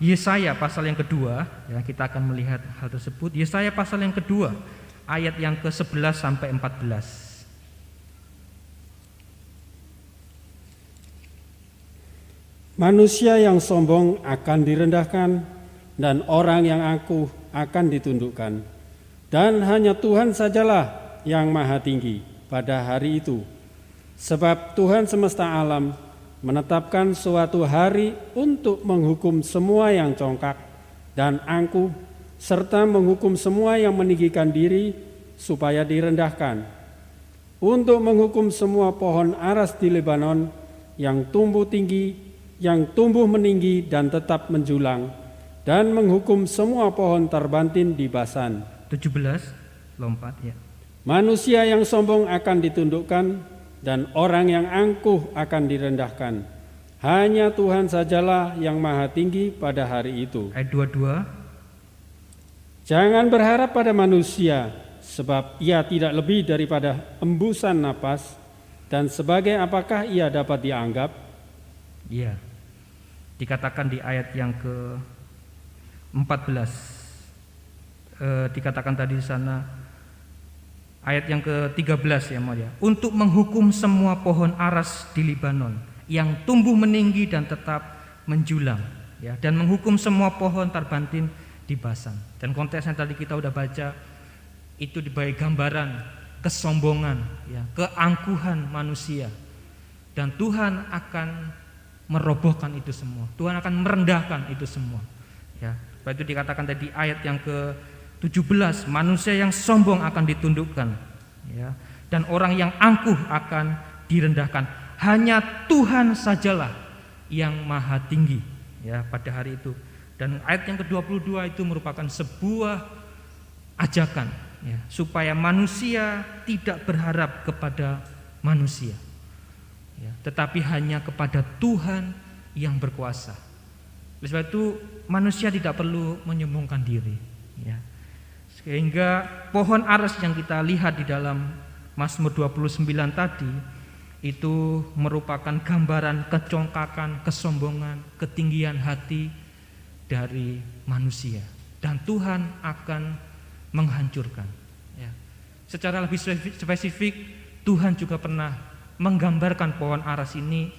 Yesaya pasal yang kedua, ya. Kita akan melihat hal tersebut. Yesaya pasal yang kedua ayat yang ke-11 sampai 14. Manusia yang sombong akan direndahkan dan orang yang angkuh akan ditundukkan. Dan hanya Tuhan sajalah yang maha tinggi pada hari itu. Sebab Tuhan semesta alam menetapkan suatu hari untuk menghukum semua yang congkak dan angkuh, serta menghukum semua yang meninggikan diri supaya direndahkan, untuk menghukum semua pohon aras di Lebanon yang tumbuh tinggi, yang tumbuh meninggi dan tetap menjulang, dan menghukum semua pohon terbantin di Basan. 17, lompat ya. Manusia yang sombong akan ditundukkan dan orang yang angkuh akan direndahkan. Hanya Tuhan sajalah yang maha tinggi pada hari itu. Ayat 22. Jangan berharap pada manusia, sebab ia tidak lebih daripada embusan napas, dan sebagai apakah ia dapat dianggap? Iya. Dikatakan di ayat yang ke-14. Dikatakan tadi di sana ayat yang ke-13 ya Maria. Untuk menghukum semua pohon aras di Libanon yang tumbuh meninggi dan tetap menjulang, ya, dan menghukum semua pohon terbantin di Basan. Dan konteksnya tadi kita udah baca, itu dibagai gambaran kesombongan, ya, keangkuhan manusia. Dan Tuhan akan merobohkan itu semua. Tuhan akan merendahkan itu semua. Ya, itu dikatakan tadi ayat yang ke-17, manusia yang sombong akan ditundukkan, ya, dan orang yang angkuh akan direndahkan. Hanya Tuhan sajalah yang maha tinggi, ya, pada hari itu. Dan ayat yang ke-22 itu merupakan sebuah ajakan, ya, supaya manusia tidak berharap kepada manusia, ya, tetapi hanya kepada Tuhan yang berkuasa. Oleh sebab itu manusia tidak perlu menyombongkan diri, ya. Sehingga pohon aras yang kita lihat di dalam Mazmur 29 tadi itu merupakan gambaran kecongkakan, kesombongan, ketinggian hati dari manusia, dan Tuhan akan menghancurkan, ya. Secara lebih spesifik, Tuhan juga pernah menggambarkan pohon aras ini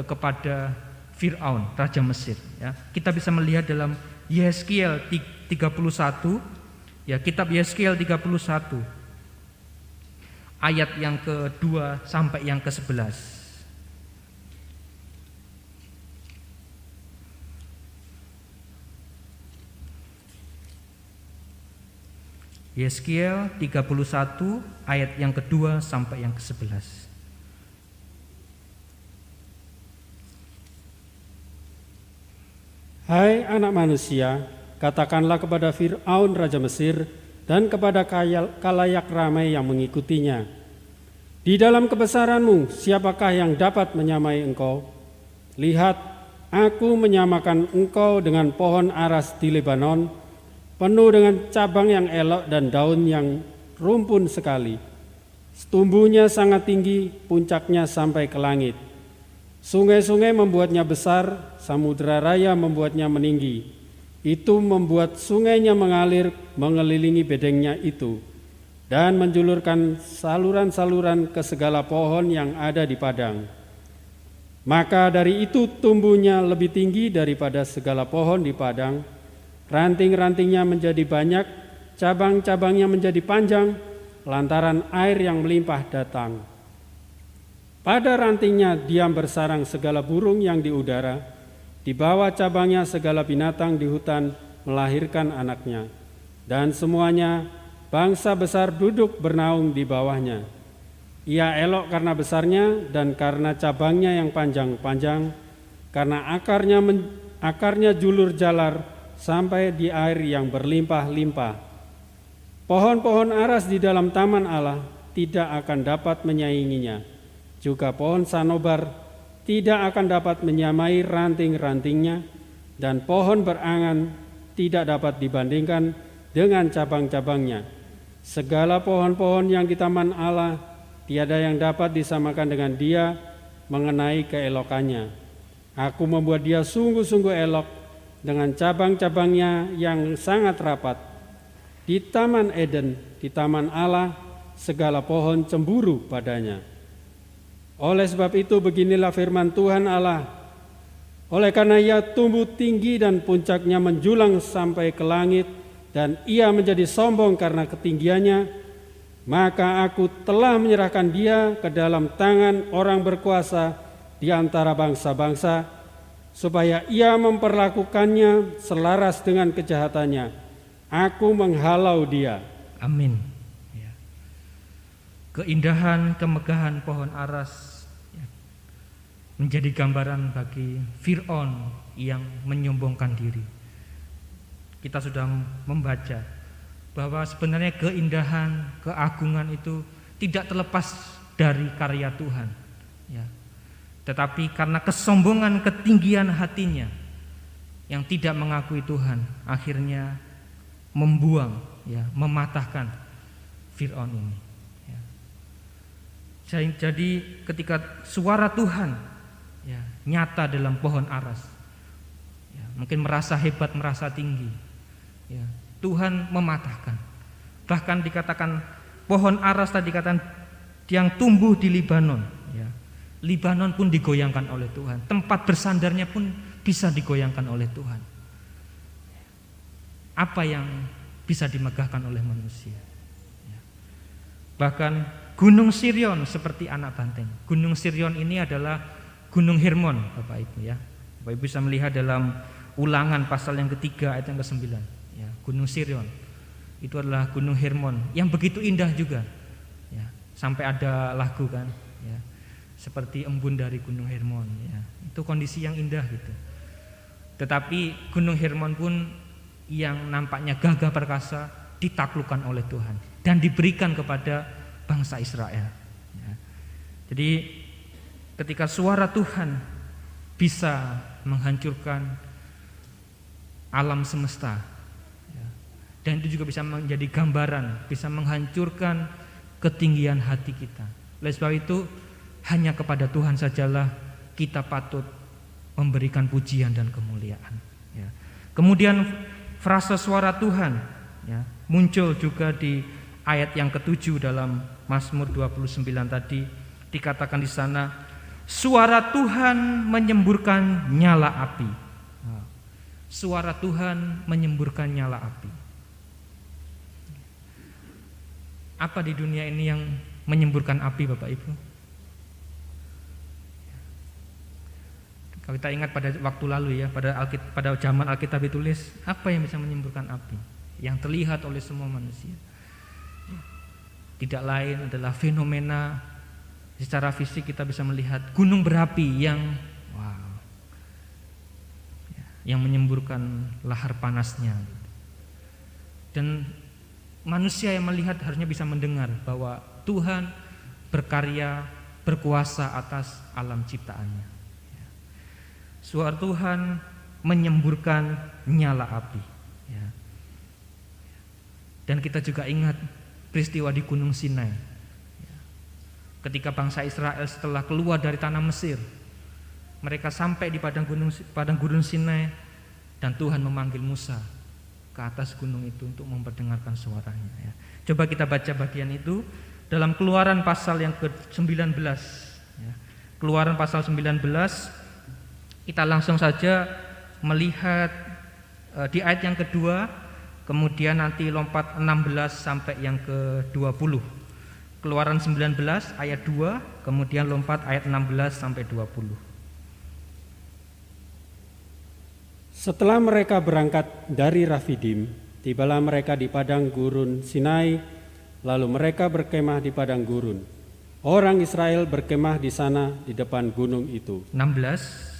kepada Fir'aun, raja Mesir, ya. Kita bisa melihat dalam Yeskiel 31, ya, kitab Yeskiel 31 ayat yang ke-2 sampai yang ke-11. Yeskiel 31 ayat yang ke-2 sampai yang ke-11. Hai anak manusia, katakanlah kepada Fir'aun raja Mesir dan kepada kalayak ramai yang mengikutinya, di dalam kebesaranmu siapakah yang dapat menyamai engkau? Lihat, aku menyamakan engkau dengan pohon aras di Lebanon, penuh dengan cabang yang elok dan daun yang rumpun sekali. Tumbuhnya sangat tinggi, puncaknya sampai ke langit. Sungai-sungai membuatnya besar, samudera raya membuatnya meninggi. Itu membuat sungainya mengalir mengelilingi bedengnya itu, dan menjulurkan saluran-saluran ke segala pohon yang ada di padang. Maka dari itu tumbuhnya lebih tinggi daripada segala pohon di padang, ranting-rantingnya menjadi banyak, cabang-cabangnya menjadi panjang, lantaran air yang melimpah datang. Pada rantingnya diam bersarang segala burung yang di udara, di bawah cabangnya segala binatang di hutan melahirkan anaknya, dan semuanya bangsa besar duduk bernaung di bawahnya. Ia elok karena besarnya dan karena cabangnya yang panjang-panjang, karena akarnya julur jalar sampai di air yang berlimpah-limpah. Pohon-pohon aras di dalam taman Allah tidak akan dapat menyainginya. Juga pohon sanobar tidak akan dapat menyamai ranting-rantingnya, dan pohon berangan tidak dapat dibandingkan dengan cabang-cabangnya. Segala pohon-pohon yang di taman Allah tiada yang dapat disamakan dengan dia mengenai keelokannya. Aku membuat dia sungguh-sungguh elok dengan cabang-cabangnya yang sangat rapat. Di taman Eden, di taman Allah, segala pohon cemburu padanya. Oleh sebab itu beginilah firman Tuhan Allah, oleh karena ia tumbuh tinggi dan puncaknya menjulang sampai ke langit, dan ia menjadi sombong karena ketinggiannya, maka aku telah menyerahkan dia ke dalam tangan orang berkuasa di antara bangsa-bangsa, supaya ia memperlakukannya selaras dengan kejahatannya. Aku menghalau dia. Amin. Ya. Keindahan, kemegahan pohon aras ya, menjadi gambaran bagi Fir'aun yang menyombongkan diri. Kita sudah membaca bahwa sebenarnya keindahan, keagungan itu tidak terlepas dari karya Tuhan. Ya. Tetapi karena kesombongan, ketinggian hatinya yang tidak mengakui Tuhan, akhirnya membuang, ya, mematahkan Fir'aun ini. Ya. Jadi ketika suara Tuhan ya, nyata dalam pohon aras, ya, mungkin merasa hebat, merasa tinggi, ya, Tuhan mematahkan. Bahkan dikatakan pohon aras tadi dikatakan yang tumbuh di Libanon, ya. Libanon pun digoyangkan oleh Tuhan. Tempat bersandarnya pun bisa digoyangkan oleh Tuhan. Apa yang bisa dimegahkan oleh manusia? Ya. Bahkan Gunung Sirion seperti anak banteng. Gunung Sirion ini adalah Gunung Hermon, Bapak Ibu ya. Bapak Ibu bisa melihat dalam Ulangan pasal yang ketiga ayat yang ke-9. Ya, Gunung Sirion itu adalah Gunung Hermon yang begitu indah juga. Ya, sampai ada lagu kan, ya, seperti embun dari Gunung Hermon. Ya, itu kondisi yang indah gitu. Tetapi Gunung Hermon pun yang nampaknya gagah perkasa ditaklukkan oleh Tuhan dan diberikan kepada bangsa Israel. Ya. Jadi ketika suara Tuhan bisa menghancurkan alam semesta, ya, dan itu juga bisa menjadi gambaran, bisa menghancurkan ketinggian hati kita. Oleh sebab itu hanya kepada Tuhan sajalah kita patut memberikan pujian dan kemuliaan. Ya. Kemudian frasa suara Tuhan ya, muncul juga di ayat yang ke-7 dalam Mazmur 29 tadi. Dikatakan di sana, suara Tuhan menyemburkan nyala api. Nah, suara Tuhan menyemburkan nyala api. Apa di dunia ini yang menyemburkan api, Bapak Ibu? Kalau kita ingat pada waktu lalu ya, pada zaman Alkitab ditulis, apa yang bisa menyemburkan api? Yang terlihat oleh semua manusia. Tidak lain adalah fenomena secara fisik. Kita bisa melihat gunung berapi yang yang menyemburkan lahar panasnya. Dan manusia yang melihat harusnya bisa mendengar bahwa Tuhan berkarya, berkuasa atas alam ciptaannya. Suara Tuhan menyemburkan nyala api. Ya. Dan kita juga ingat peristiwa di Gunung Sinai. Ya. Ketika bangsa Israel setelah keluar dari tanah Mesir, mereka sampai di padang gunung Sinai, dan Tuhan memanggil Musa ke atas gunung itu untuk memperdengarkan suaranya. Ya. Coba kita baca bagian itu dalam Keluaran pasal yang ke-19. Ya. Keluaran pasal 19. Kita langsung saja melihat di ayat yang kedua, kemudian nanti lompat 16 sampai yang ke-20. Keluaran 19 ayat 2, kemudian lompat ayat 16 sampai 20. Setelah mereka berangkat dari Rafidim, tibalah mereka di padang gurun Sinai, lalu mereka berkemah di padang gurun. Orang Israel berkemah di sana di depan gunung itu. 16.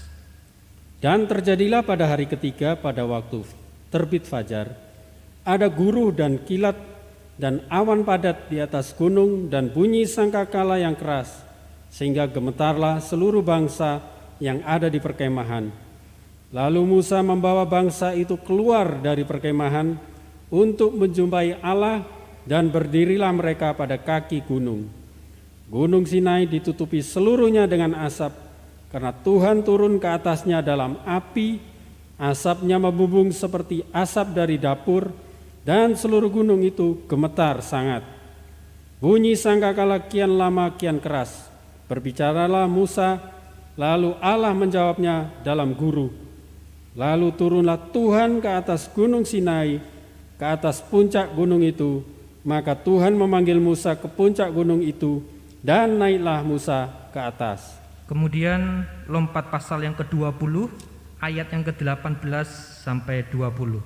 Dan terjadilah pada hari ketiga pada waktu terbit fajar, ada guruh dan kilat dan awan padat di atas gunung dan bunyi sangkakala yang keras, sehingga gemetarlah seluruh bangsa yang ada di perkemahan. Lalu Musa membawa bangsa itu keluar dari perkemahan untuk menjumpai Allah, dan berdirilah mereka pada kaki gunung. Gunung Sinai ditutupi seluruhnya dengan asap, karena Tuhan turun ke atasnya dalam api, asapnya membumbung seperti asap dari dapur, dan seluruh gunung itu gemetar sangat. Bunyi sangkakala kian lama kian keras. Berbicaralah Musa, lalu Allah menjawabnya dalam guru. Lalu turunlah Tuhan ke atas gunung Sinai, ke atas puncak gunung itu, Maka Tuhan memanggil Musa ke puncak gunung itu, dan naiklah Musa ke atas. Kemudian lompat pasal yang ke-20, ayat yang ke-18 sampai 20.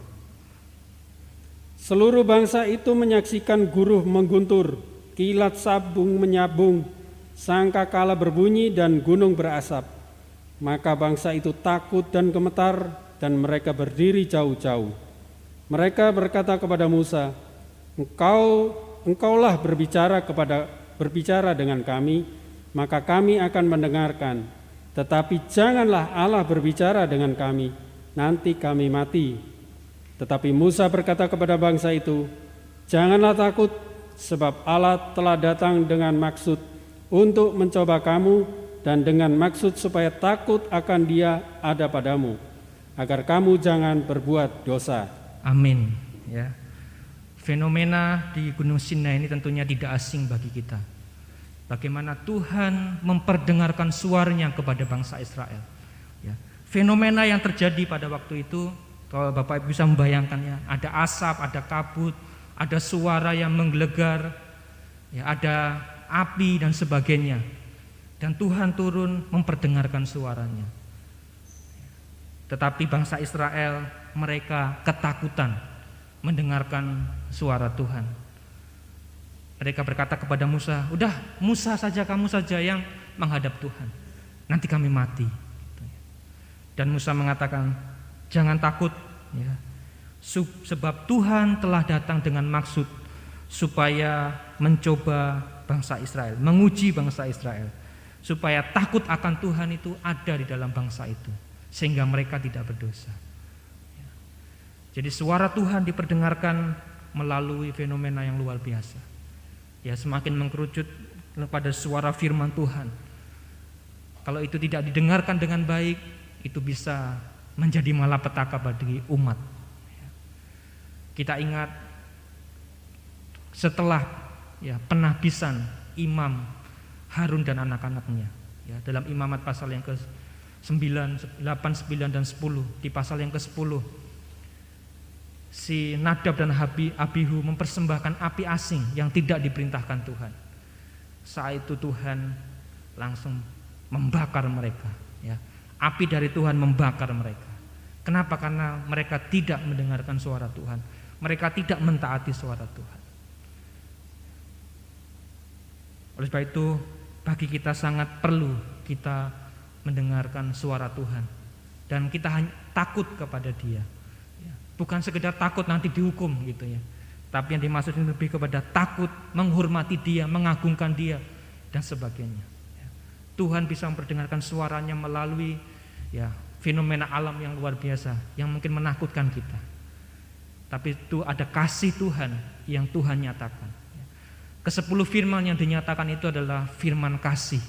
Seluruh bangsa itu menyaksikan guruh mengguntur, kilat sabung menyabung, sangkakala berbunyi dan gunung berasap. Maka bangsa itu takut dan gemetar, dan mereka berdiri jauh-jauh. Mereka berkata kepada Musa, Engkaulah berbicara dengan kami, maka kami akan mendengarkan. Tetapi janganlah Allah berbicara dengan kami, nanti kami mati. Tetapi Musa berkata kepada bangsa itu, janganlah takut, sebab Allah telah datang dengan maksud untuk mencoba kamu, dan dengan maksud supaya takut akan Dia ada padamu, agar kamu jangan berbuat dosa. Amin. Ya. Fenomena di Gunung Sinai ini tentunya tidak asing bagi kita. Bagaimana Tuhan memperdengarkan suaranya kepada bangsa Israel. Ya. Fenomena yang terjadi pada waktu itu, kalau Bapak Ibu bisa membayangkannya, ada asap, ada kabut, ada suara yang menggelegar, ya, ada api dan sebagainya. Dan Tuhan turun memperdengarkan suaranya. Tetapi bangsa Israel, mereka ketakutan mendengarkan suara Tuhan. Mereka berkata kepada Musa, udah Musa saja, kamu saja yang menghadap Tuhan, nanti kami mati. Dan Musa mengatakan, jangan takut, ya, sebab Tuhan telah datang dengan maksud supaya mencoba bangsa Israel, menguji bangsa Israel, supaya takut akan Tuhan itu ada di dalam bangsa itu, sehingga mereka tidak berdosa. Jadi suara Tuhan diperdengarkan melalui fenomena yang luar biasa. Ya, semakin mengkerucut pada suara firman Tuhan. Kalau itu tidak didengarkan dengan baik, itu bisa menjadi malapetaka bagi umat. Kita ingat setelah penahbisan Imam Harun dan anak-anaknya, ya, dalam Imamat pasal yang ke-9, 8, 9 dan 10, di pasal yang ke-10 si Nadab dan Abihu mempersembahkan api asing yang tidak diperintahkan Tuhan. Saat itu Tuhan langsung membakar mereka, ya. Api dari Tuhan membakar mereka. Kenapa? Karena mereka tidak mendengarkan suara Tuhan. Mereka tidak mentaati suara Tuhan. Oleh sebab itu, bagi kita sangat perlu kita mendengarkan suara Tuhan, dan kita hanya takut kepada Dia. Bukan sekedar takut nanti dihukum gitu ya, tapi yang dimaksud lebih kepada takut, menghormati Dia, mengagungkan Dia dan sebagainya. Tuhan bisa memperdengarkan suaranya melalui fenomena alam yang luar biasa, yang mungkin menakutkan kita. Tapi itu ada kasih Tuhan yang Tuhan nyatakan. Ke-10 firman yang dinyatakan itu adalah firman kasih,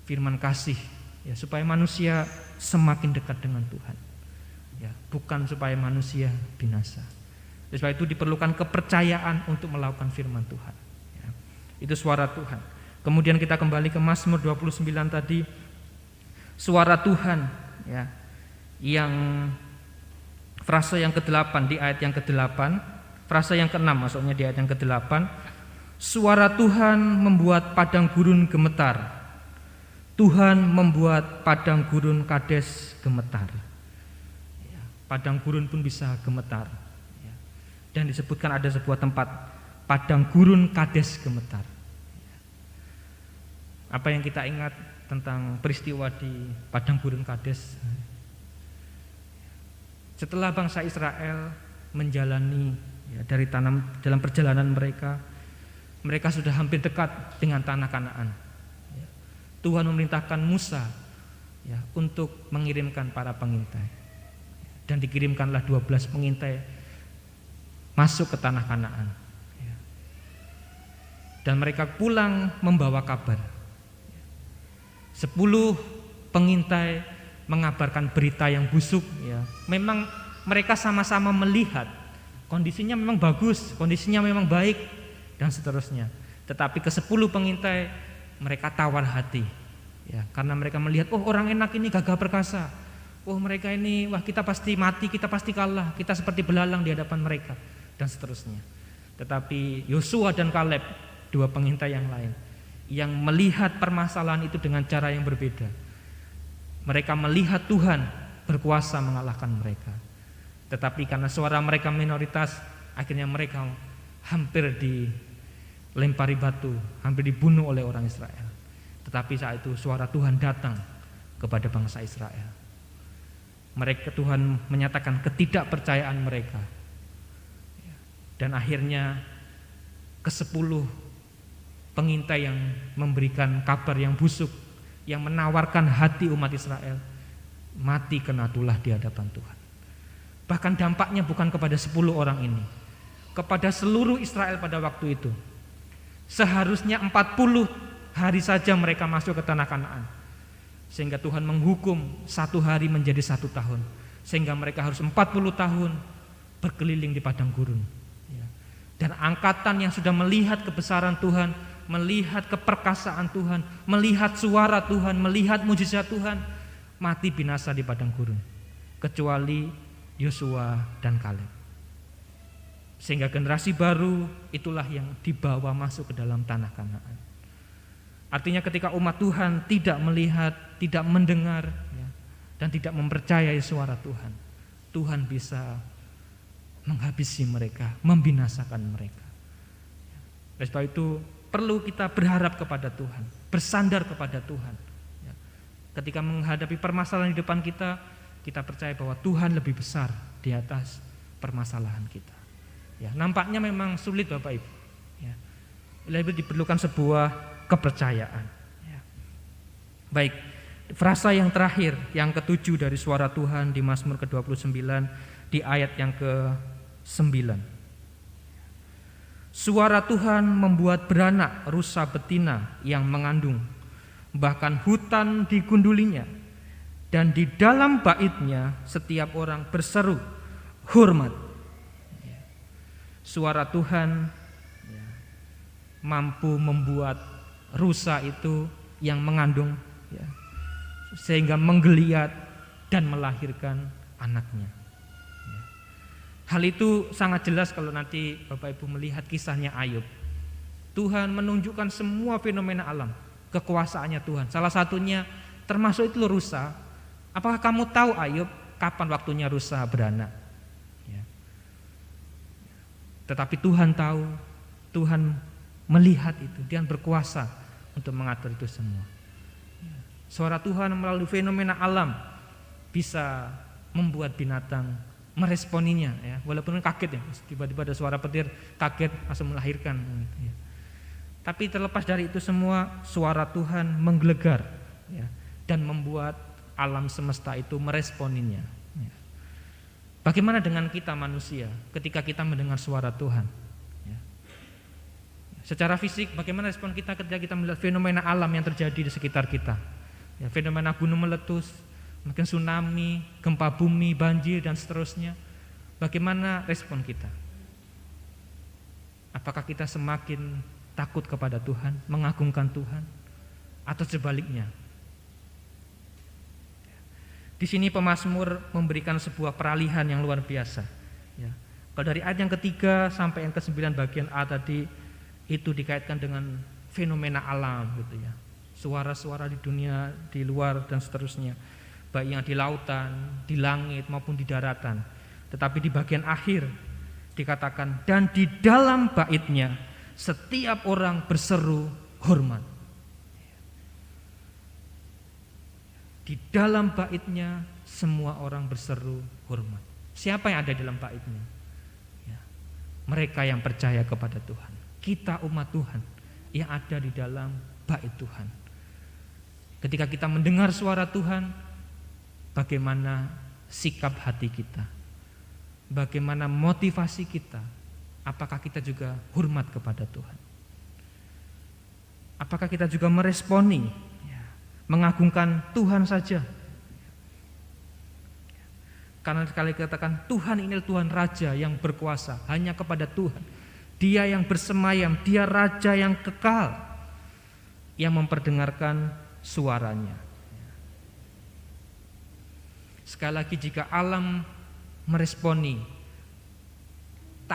firman kasih, supaya manusia semakin dekat dengan Tuhan. Bukan supaya manusia binasa. Oleh sebab itu diperlukan kepercayaan untuk melakukan firman Tuhan. Itu suara Tuhan. Kemudian kita kembali ke Mazmur 29 tadi, suara Tuhan, yang frase yang ke-8 di ayat yang ke-8, frase yang ke-6 maksudnya di ayat yang ke-8, suara Tuhan membuat padang gurun gemetar. Tuhan membuat padang gurun Kades gemetar. Padang gurun pun bisa gemetar. Dan disebutkan ada sebuah tempat, padang gurun Kades gemetar. Apa yang kita ingat tentang peristiwa di padang gurun Kades? Setelah bangsa Israel menjalani dari dalam perjalanan mereka sudah hampir dekat dengan tanah Kanaan. Tuhan memerintahkan Musa untuk mengirimkan para pengintai. Dan dikirimkanlah 12 pengintai masuk ke tanah Kanaan. Dan mereka pulang membawa kabar. 10 pengintai mengabarkan berita yang busuk. Memang mereka sama-sama melihat kondisinya memang bagus, kondisinya memang baik, dan seterusnya. Tetapi ke-10 pengintai mereka tawar hati, karena mereka melihat, oh orang enak ini gagah perkasa. Oh mereka ini, wah kita pasti mati, kita pasti kalah, kita seperti belalang di hadapan mereka, dan seterusnya. Tetapi Yosua dan Kaleb, dua pengintai yang lain, yang melihat permasalahan itu dengan cara yang berbeda. Mereka melihat Tuhan berkuasa mengalahkan mereka. Tetapi karena suara mereka minoritas, akhirnya mereka hampir dilempari batu, hampir dibunuh oleh orang Israel. Tetapi saat itu suara Tuhan datang kepada bangsa Israel. Tuhan menyatakan ketidakpercayaan mereka. Dan akhirnya ke-10 pengintai yang memberikan kabar yang busuk, yang menawarkan hati umat Israel, mati kena tulah di hadapan Tuhan. Bahkan dampaknya bukan kepada 10 orang ini, kepada seluruh Israel pada waktu itu. Seharusnya 40 hari saja mereka masuk ke tanah Kanaan, sehingga Tuhan menghukum 1 hari menjadi 1 tahun, sehingga mereka harus 40 tahun berkeliling di padang gurun. Dan angkatan yang sudah melihat kebesaran Tuhan, melihat keperkasaan Tuhan, melihat suara Tuhan, melihat mujizat Tuhan, mati binasa di padang gurun, kecuali Yosua dan Kaleb. Sehingga generasi baru itulah yang dibawa masuk ke dalam tanah Kanaan. Artinya ketika umat Tuhan tidak melihat, tidak mendengar, dan tidak mempercayai suara Tuhan, Tuhan bisa menghabisi mereka, membinasakan mereka. Oleh sebab itu perlu kita berharap kepada Tuhan, bersandar kepada Tuhan. Ketika menghadapi permasalahan di depan kita, kita percaya bahwa Tuhan lebih besar di atas permasalahan kita. Nampaknya memang sulit Bapak Ibu. Oleh itu diperlukan sebuah kepercayaan. Baik, frasa yang terakhir, yang ke-7 dari suara Tuhan di Mazmur ke-29 di ayat yang ke-9. Suara Tuhan membuat beranak rusa betina yang mengandung, bahkan hutan digundulinya, dan di dalam baitnya setiap orang berseru hormat. Suara Tuhan mampu membuat rusa itu yang mengandung, sehingga menggeliat dan melahirkan anaknya. Hal itu sangat jelas kalau nanti Bapak Ibu melihat kisahnya Ayub. Tuhan menunjukkan semua fenomena alam, kekuasaannya Tuhan. Salah satunya termasuk itu rusa. Apakah kamu tahu Ayub kapan waktunya rusa beranak? Tetapi Tuhan tahu, Tuhan melihat itu, Dia berkuasa untuk mengatur itu semua. Suara Tuhan melalui fenomena alam bisa membuat binatang meresponinya, walaupun kaget tiba-tiba ada suara petir, kaget langsung melahirkan. Tapi terlepas dari itu semua, suara Tuhan menggelegar dan membuat alam semesta itu meresponinya. Bagaimana dengan kita manusia ketika kita mendengar suara Tuhan? Secara fisik, bagaimana respon kita ketika kita melihat fenomena alam yang terjadi di sekitar kita? Fenomena gunung meletus, mungkin tsunami, gempa bumi, banjir, dan seterusnya. Bagaimana respon kita? Apakah kita semakin takut kepada Tuhan, mengagungkan Tuhan, atau sebaliknya? Di sini pemazmur memberikan sebuah peralihan yang luar biasa. Kalau dari ayat yang ketiga sampai yang ke-9 bagian A tadi, itu dikaitkan dengan fenomena alam, suara-suara di dunia, di luar, dan seterusnya, baik yang di lautan, di langit maupun di daratan. Tetapi di bagian akhir dikatakan, dan di dalam baitnya setiap orang berseru hormat. Di dalam baitnya semua orang berseru hormat. Siapa yang ada di dalam baitnya? Mereka yang percaya kepada Tuhan. Kita umat Tuhan yang ada di dalam bait Tuhan. Ketika kita mendengar suara Tuhan, bagaimana sikap hati kita? Bagaimana motivasi kita? Apakah kita juga hormat kepada Tuhan? Apakah kita juga meresponi, mengagungkan Tuhan saja? Karena sekali katakan Tuhan ini Tuhan Raja yang berkuasa, hanya kepada Tuhan. Dia yang bersemayam, Dia Raja yang kekal, yang memperdengarkan suaranya. Sekali lagi, jika alam meresponi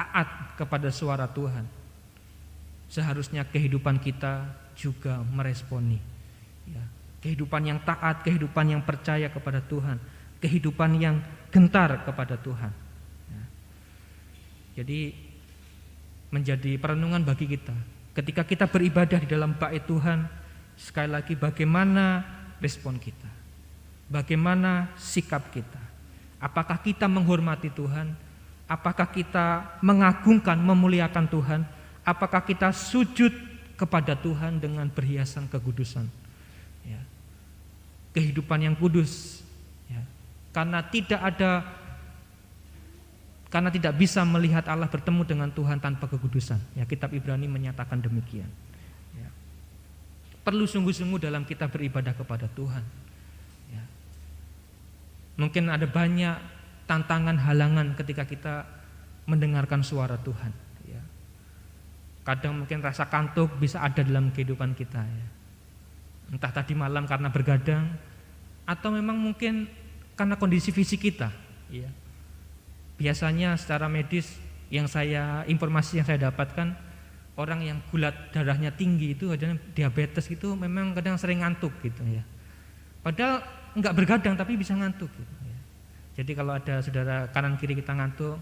taat kepada suara Tuhan, seharusnya kehidupan kita juga meresponi. Ya, kehidupan yang taat, kehidupan yang percaya kepada Tuhan, kehidupan yang gentar kepada Tuhan. Ya. Jadi menjadi perenungan bagi kita. Ketika kita beribadah di dalam bait Tuhan, sekali lagi bagaimana respon kita? Bagaimana sikap kita? Apakah kita menghormati Tuhan? Apakah kita mengagungkan, memuliakan Tuhan? Apakah kita sujud kepada Tuhan dengan berhiasan kekudusan? Ya. Kehidupan yang kudus. Ya. Karena tidak bisa melihat Allah bertemu dengan Tuhan tanpa kekudusan. Ya, kitab Ibrani menyatakan demikian. Ya. Perlu sungguh-sungguh dalam kita beribadah kepada Tuhan. Ya. Mungkin ada banyak tantangan, halangan ketika kita mendengarkan suara Tuhan. Ya. Kadang mungkin rasa kantuk bisa ada dalam kehidupan kita. Ya. Entah tadi malam karena bergadang, atau memang mungkin karena kondisi fisik kita. Ya. Biasanya secara medis informasi yang saya dapatkan, orang yang gulat darahnya tinggi itu, ada diabetes itu memang kadang sering ngantuk gitu ya. Padahal enggak bergadang tapi bisa ngantuk gitu ya. Jadi kalau ada saudara kanan kiri kita ngantuk,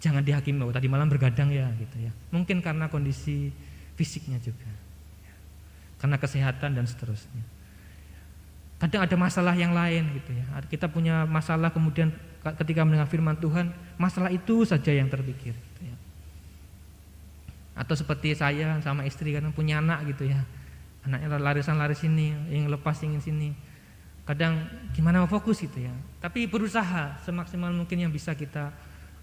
jangan dihakimi, oh tadi malam bergadang ya gitu ya. Mungkin karena kondisi fisiknya juga. Karena kesehatan dan seterusnya. Kadang ada masalah yang lain gitu ya. Kita punya masalah, kemudian ketika mendengar firman Tuhan, masalah itu saja yang terpikir gitu ya. Atau seperti saya sama istri kan punya anak gitu ya. Anaknya lari sini, yang lepas ingin sini. Kadang gimana mau fokus gitu ya. Tapi berusaha semaksimal mungkin yang bisa kita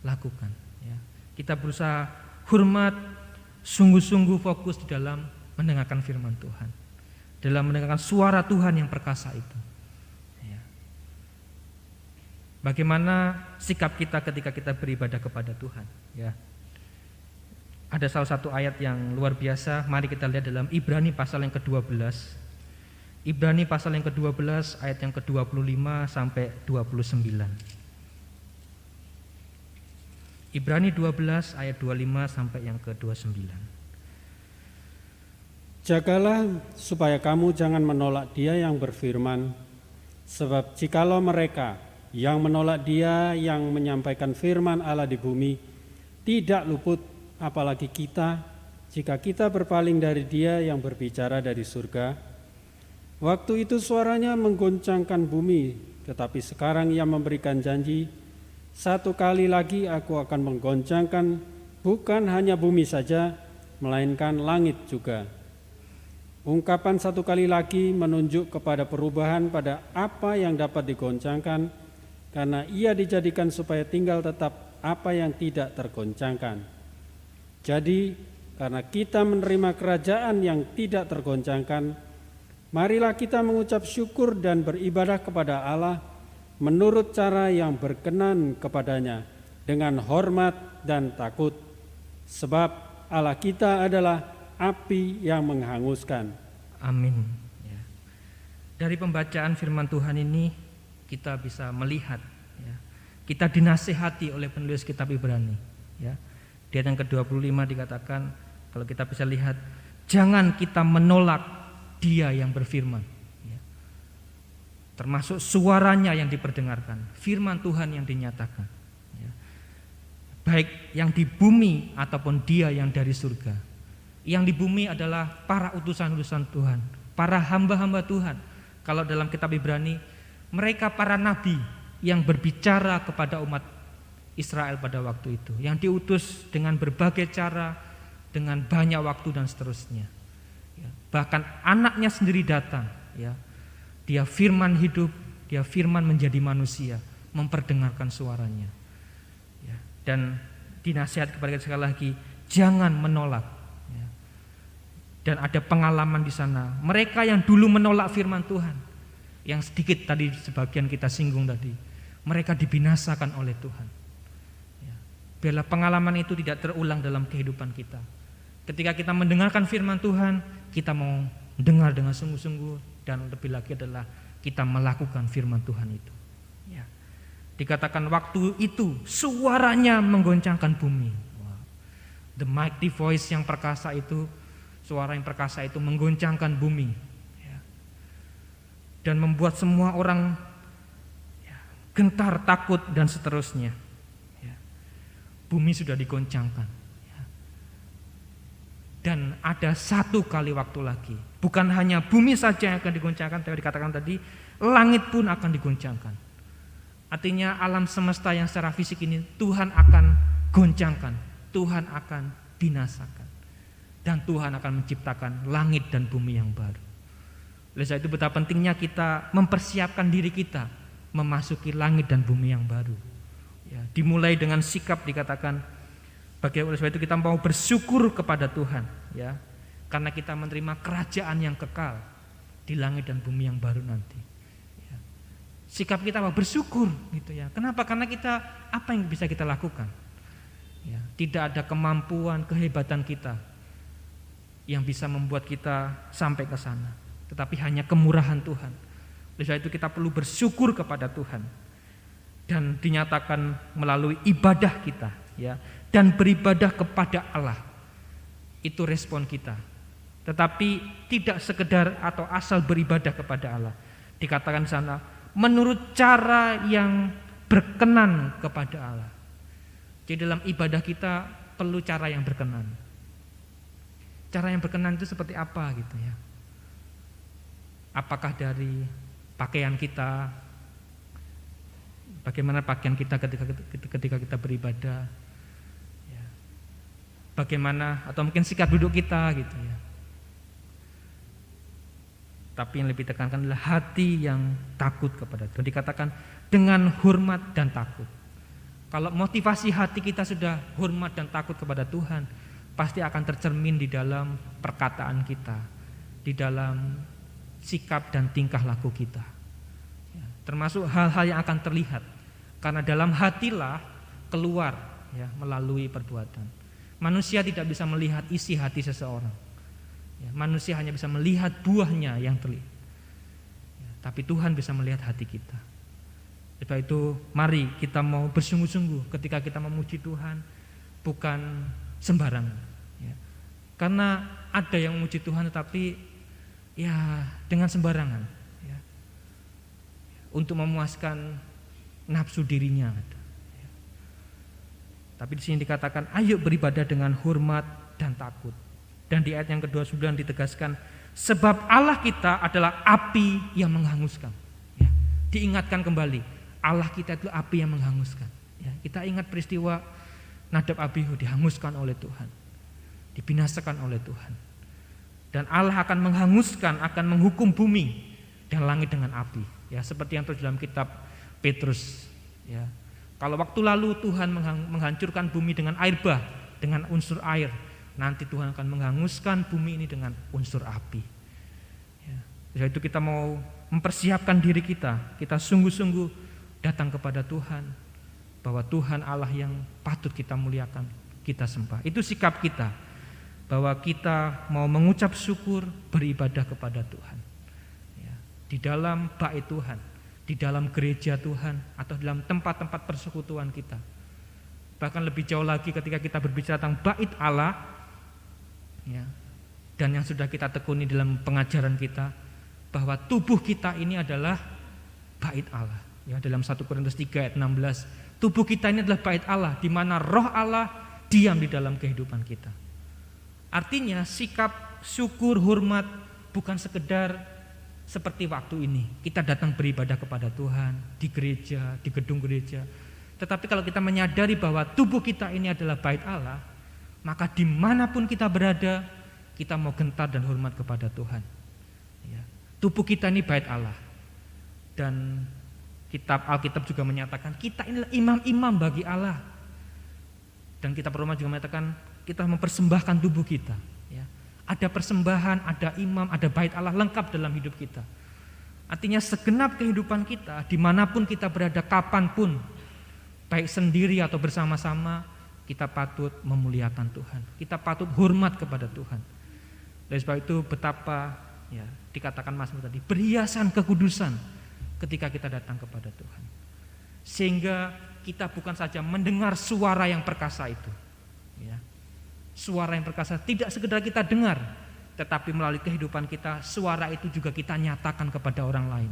lakukan ya. Kita berusaha hormat, sungguh-sungguh fokus di dalam mendengarkan firman Tuhan, dalam mendengarkan suara Tuhan yang perkasa itu. Ya. Bagaimana sikap kita ketika kita beribadah kepada Tuhan? Ya. Ada salah satu ayat yang luar biasa. Mari kita lihat dalam Ibrani pasal yang ke-12. Ibrani pasal yang ke-12 ayat yang ke-25 sampai 29. Ibrani 12 ayat 25 sampai yang ke-29. Jagalah supaya kamu jangan menolak Dia yang berfirman, sebab jikalau mereka yang menolak Dia yang menyampaikan firman Allah di bumi tidak luput, apalagi kita, jika kita berpaling dari Dia yang berbicara dari surga. Waktu itu suaranya menggoncangkan bumi, tetapi sekarang Ia memberikan janji, satu kali lagi aku akan menggoncangkan bukan hanya bumi saja, melainkan langit juga. Ungkapan satu kali lagi menunjuk kepada perubahan pada apa yang dapat digoncangkan, karena Ia dijadikan supaya tinggal tetap apa yang tidak tergoncangkan. Jadi, karena kita menerima kerajaan yang tidak tergoncangkan, marilah kita mengucap syukur dan beribadah kepada Allah menurut cara yang berkenan kepadanya, dengan hormat dan takut. Sebab Allah kita adalah api yang menghanguskan. Amin. Ya. Dari pembacaan firman Tuhan ini kita bisa melihat, ya, kita dinasihati oleh penulis kitab Ibrani. Ya. Di ayat yang ke-25 dikatakan, kalau kita bisa lihat, jangan kita menolak Dia yang berfirman. Ya. Termasuk suaranya yang diperdengarkan, firman Tuhan yang dinyatakan. Ya. Baik yang di bumi ataupun Dia yang dari surga. Yang di bumi adalah para utusan-utusan Tuhan, para hamba-hamba Tuhan. Kalau dalam kitab Ibrani, mereka para nabi yang berbicara kepada umat Israel pada waktu itu, yang diutus dengan berbagai cara, dengan banyak waktu dan seterusnya. Ya, bahkan anaknya sendiri datang, ya. Dia firman hidup, dia firman menjadi manusia, memperdengarkan suaranya. Ya, dan dinasihat kepada kita sekali lagi, jangan menolak. Dan ada pengalaman di sana. Mereka yang dulu menolak firman Tuhan, yang sedikit tadi sebagian kita singgung tadi, mereka dibinasakan oleh Tuhan. Ya. Biarlah pengalaman itu tidak terulang dalam kehidupan kita. Ketika kita mendengarkan firman Tuhan, kita mau dengar dengan sungguh-sungguh, dan lebih lagi adalah kita melakukan firman Tuhan itu. Ya. Dikatakan waktu itu suaranya menggoncangkan bumi. Wow. The mighty voice yang perkasa itu, suara yang perkasa itu menggoncangkan bumi, ya, dan membuat semua orang, ya, gentar, takut, dan seterusnya. Ya. Bumi sudah digoncangkan. Ya. Dan ada satu kali waktu lagi, bukan hanya bumi saja yang akan digoncangkan, tapi dikatakan tadi langit pun akan digoncangkan. Artinya alam semesta yang secara fisik ini Tuhan akan goncangkan, Tuhan akan binasakan, dan Tuhan akan menciptakan langit dan bumi yang baru. Oleh sebab itu betapa pentingnya kita mempersiapkan diri kita memasuki langit dan bumi yang baru. Ya, dimulai dengan sikap dikatakan. Oleh sebab itu kita mau bersyukur kepada Tuhan, ya, karena kita menerima kerajaan yang kekal di langit dan bumi yang baru nanti. Ya. Sikap kita mau bersyukur, gitu ya. Kenapa? Karena kita apa yang bisa kita lakukan? Ya, tidak ada kemampuan, kehebatan kita yang bisa membuat kita sampai ke sana, tetapi hanya kemurahan Tuhan. Oleh sebab itu kita perlu bersyukur kepada Tuhan dan dinyatakan melalui ibadah kita, ya. Dan beribadah kepada Allah, itu respon kita. Tetapi tidak sekedar atau asal beribadah kepada Allah. Dikatakan sana menurut cara yang berkenan kepada Allah. Jadi dalam ibadah kita perlu cara yang berkenan. Cara yang berkenan itu seperti apa gitu ya? Apakah dari pakaian kita? Bagaimana pakaian kita ketika kita beribadah? Bagaimana atau mungkin sikap duduk kita gitu ya. Tapi yang lebih ditekankan adalah hati yang takut kepada Tuhan. Dikatakan dengan hormat dan takut. Kalau motivasi hati kita sudah hormat dan takut kepada Tuhan, pasti akan tercermin di dalam perkataan kita, di dalam sikap dan tingkah laku kita. Ya, termasuk hal-hal yang akan terlihat. Karena dalam hatilah keluar, ya, melalui perbuatan. Manusia tidak bisa melihat isi hati seseorang. Ya, manusia hanya bisa melihat buahnya yang terlihat. Ya, tapi Tuhan bisa melihat hati kita. Sebab itu mari kita mau bersungguh-sungguh ketika kita memuji Tuhan, bukan sembarangan. Ya. Karena ada yang memuji Tuhan tetapi ya dengan sembarangan. Ya. Untuk memuaskan nafsu dirinya. Tapi di sini dikatakan ayo beribadah dengan hormat dan takut. Dan di ayat yang ke-29 ditegaskan sebab Allah kita adalah api yang menghanguskan. Ya, diingatkan kembali Allah kita itu api yang menghanguskan. Ya, kita ingat peristiwa Nadab Abihu dihanguskan oleh Tuhan, dibinasakan oleh Tuhan. Dan Allah akan menghanguskan, akan menghukum bumi dan langit dengan api. Ya, seperti yang terjadi dalam kitab Petrus. Ya. Kalau waktu lalu Tuhan menghancurkan bumi dengan air bah, dengan unsur air, nanti Tuhan akan menghanguskan bumi ini dengan unsur api. Ya. Jadi itu kita mau mempersiapkan diri kita sungguh-sungguh datang kepada Tuhan, bahwa Tuhan Allah yang patut kita muliakan, kita sembah. Itu sikap kita, bahwa kita mau mengucap syukur, beribadah kepada Tuhan. Ya. Di dalam bait Tuhan, di dalam gereja Tuhan atau dalam tempat-tempat persekutuan kita. Bahkan lebih jauh lagi ketika kita berbicara tentang bait Allah, ya, dan yang sudah kita tekuni dalam pengajaran kita, bahwa tubuh kita ini adalah bait Allah. Ya, dalam 1 Korintus 3 ayat 16, tubuh kita ini adalah bait Allah, di mana roh Allah diam di dalam kehidupan kita. Artinya sikap syukur, hormat bukan sekedar seperti waktu ini kita datang beribadah kepada Tuhan di gereja, di gedung gereja. Tetapi kalau kita menyadari bahwa tubuh kita ini adalah bait Allah, maka dimanapun kita berada, kita mau gentar dan hormat kepada Tuhan. Ya. Tubuh kita ini bait Allah. Dan kitab Alkitab juga menyatakan kita inilah imam-imam bagi Allah. Dan kitab Roma juga menyatakan kita mempersembahkan tubuh kita. Ya. Ada persembahan, ada imam, ada bait Allah lengkap dalam hidup kita. Artinya segenap kehidupan kita, dimanapun kita berada, kapanpun, baik sendiri atau bersama-sama, kita patut memuliakan Tuhan. Kita patut hormat kepada Tuhan. Oleh sebab itu betapa ya, dikatakan Mazmur tadi, perhiasan kekudusan ketika kita datang kepada Tuhan. Sehingga kita bukan saja mendengar suara yang perkasa itu, ya, Suara yang perkasa tidak sekedar kita dengar, tetapi melalui kehidupan kita, suara itu juga kita nyatakan kepada orang lain.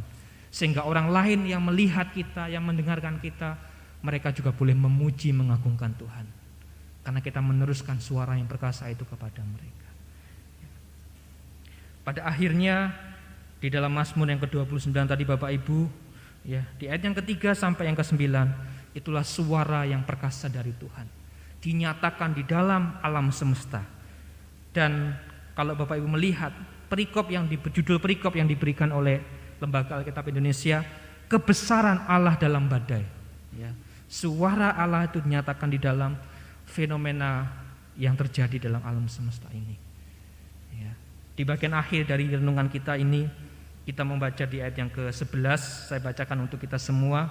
Sehingga orang lain yang melihat kita, yang mendengarkan kita, mereka juga boleh memuji, mengagungkan Tuhan. Karena kita meneruskan suara yang perkasa itu kepada mereka. Pada akhirnya di dalam Mazmur yang ke-29 tadi Bapak Ibu, ya, di ayat yang ketiga sampai yang ke-9, itulah suara yang perkasa dari Tuhan. Dinyatakan di dalam alam semesta. Dan kalau Bapak Ibu melihat judul perikop yang diberikan oleh Lembaga Alkitab Indonesia, kebesaran Allah dalam badai. Ya, suara Allah itu dinyatakan di dalam fenomena yang terjadi dalam alam semesta ini. Ya. Di bagian akhir dari renungan kita ini, kita membaca di ayat yang ke-11, saya bacakan untuk kita semua.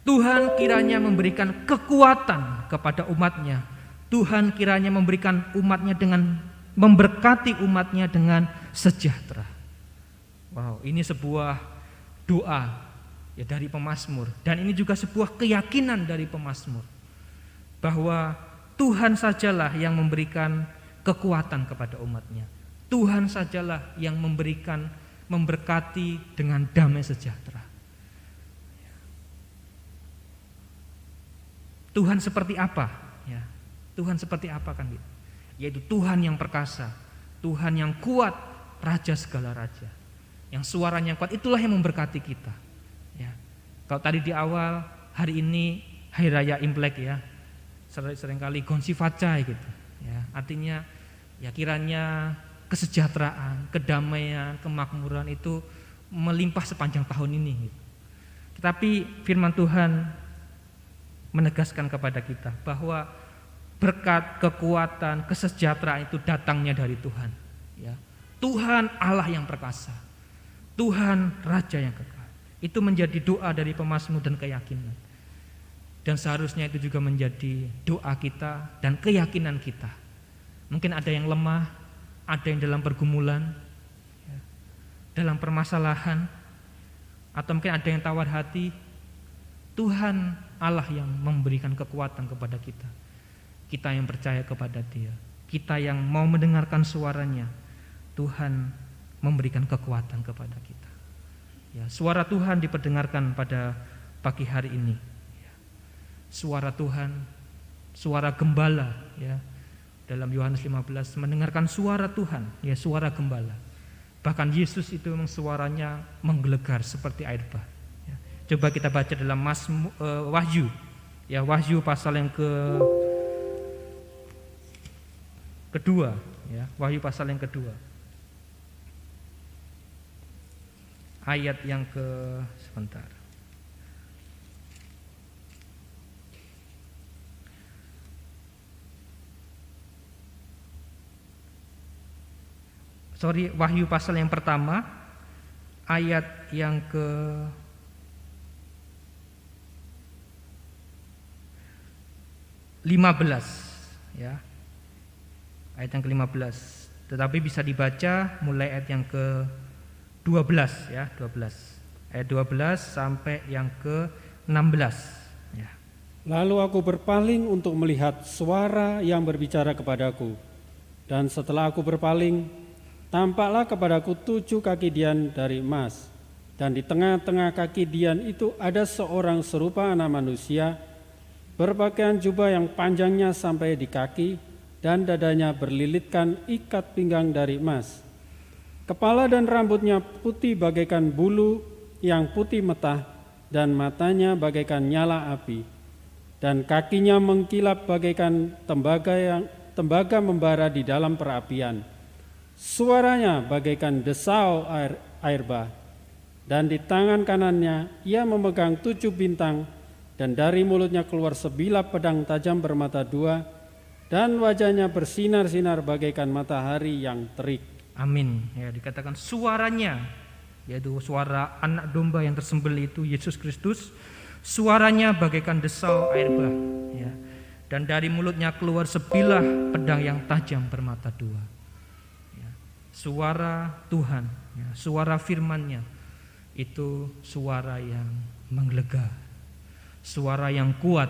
Tuhan kiranya memberikan kekuatan kepada umatnya. Tuhan kiranya memberikan umatnya memberkati umatnya dengan sejahtera. Wow, ini sebuah doa ya dari pemazmur, dan ini juga sebuah keyakinan dari pemazmur bahwa Tuhan sajalah yang memberikan kekuatan kepada umatnya. Tuhan sajalah yang memberkati dengan damai sejahtera. Tuhan seperti apa? Ya, Tuhan seperti apa kan gitu? Yaitu Tuhan yang perkasa, Tuhan yang kuat, Raja segala raja. Yang suaranya kuat, itulah yang memberkati kita. Ya. Kalau tadi di awal, hari ini Hari Raya Imlek ya, seringkali gonsi facai gitu. Ya, artinya ya kiranya kesejahteraan, kedamaian, kemakmuran itu melimpah sepanjang tahun ini. Gitu. Tetapi firman Tuhan menegaskan kepada kita bahwa berkat, kekuatan, kesejahteraan itu datangnya dari Tuhan. Ya. Tuhan Allah yang perkasa, Tuhan Raja yang kekal. Itu menjadi doa dari pemazmur dan keyakinan. Dan seharusnya itu juga menjadi doa kita dan keyakinan kita. Mungkin ada yang lemah, ada yang dalam pergumulan, ya, dalam permasalahan, atau mungkin ada yang tawar hati. Tuhan Allah yang memberikan kekuatan kepada kita. Kita yang percaya kepada Dia, kita yang mau mendengarkan suaranya, Tuhan memberikan kekuatan kepada kita. Ya, suara Tuhan diperdengarkan pada pagi hari ini. Ya, suara Tuhan, suara gembala. Ya, dalam Yohanes 15 mendengarkan suara Tuhan, ya suara gembala. Bahkan Yesus itu memang suaranya menggelegar seperti air bah. Ya, coba kita baca dalam Wahyu, ya Wahyu pasal yang kedua, ya Wahyu pasal yang kedua. Ayat yang sebentar. Wahyu pasal yang pertama, ayat yang ke-15, ya. Ayat yang ke-15. Tetapi bisa dibaca mulai ayat yang ke-12 ya, 12. Ayat 12 sampai yang ke-16, ya. Lalu aku berpaling untuk melihat suara yang berbicara kepadaku. Dan setelah aku berpaling, tampaklah kepadaku 7 kaki dian dari emas, dan di tengah-tengah kaki dian itu ada seorang serupa anak manusia, berpakaian jubah yang panjangnya sampai di kaki, dan dadanya berlilitkan ikat pinggang dari emas. Kepala dan rambutnya putih bagaikan bulu yang putih metah, dan matanya bagaikan nyala api, dan kakinya mengkilap bagaikan tembaga membara di dalam perapian. Suaranya bagaikan desau air bah, dan di tangan kanannya ia memegang 7 bintang, dan dari mulutnya keluar sebilah pedang tajam bermata 2, dan wajahnya bersinar-sinar bagaikan matahari yang terik. Amin. Ya, dikatakan suaranya, yaitu suara anak domba yang tersembelih itu Yesus Kristus, suaranya bagaikan desau air bah, ya. Dan dari mulutnya keluar sebilah pedang yang tajam bermata 2. Suara Tuhan, ya, suara firman-Nya itu suara yang menggelegar, suara yang kuat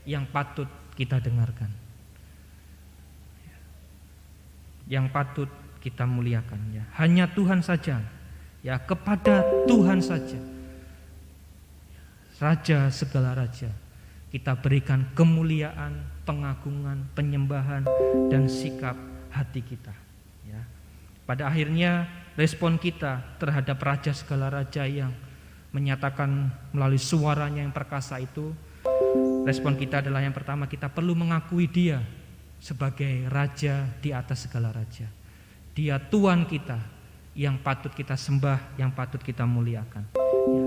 yang patut kita dengarkan. yang patut kita muliakan, ya. Hanya Tuhan saja, ya, kepada Tuhan saja, Raja segala raja, kita berikan kemuliaan, pengagungan, penyembahan, dan sikap hati kita, ya. Pada akhirnya respon kita terhadap Raja segala raja yang menyatakan melalui suaranya yang perkasa itu, respon kita adalah yang pertama, kita perlu mengakui Dia sebagai Raja di atas segala raja. Dia Tuhan kita yang patut kita sembah, yang patut kita muliakan, ya.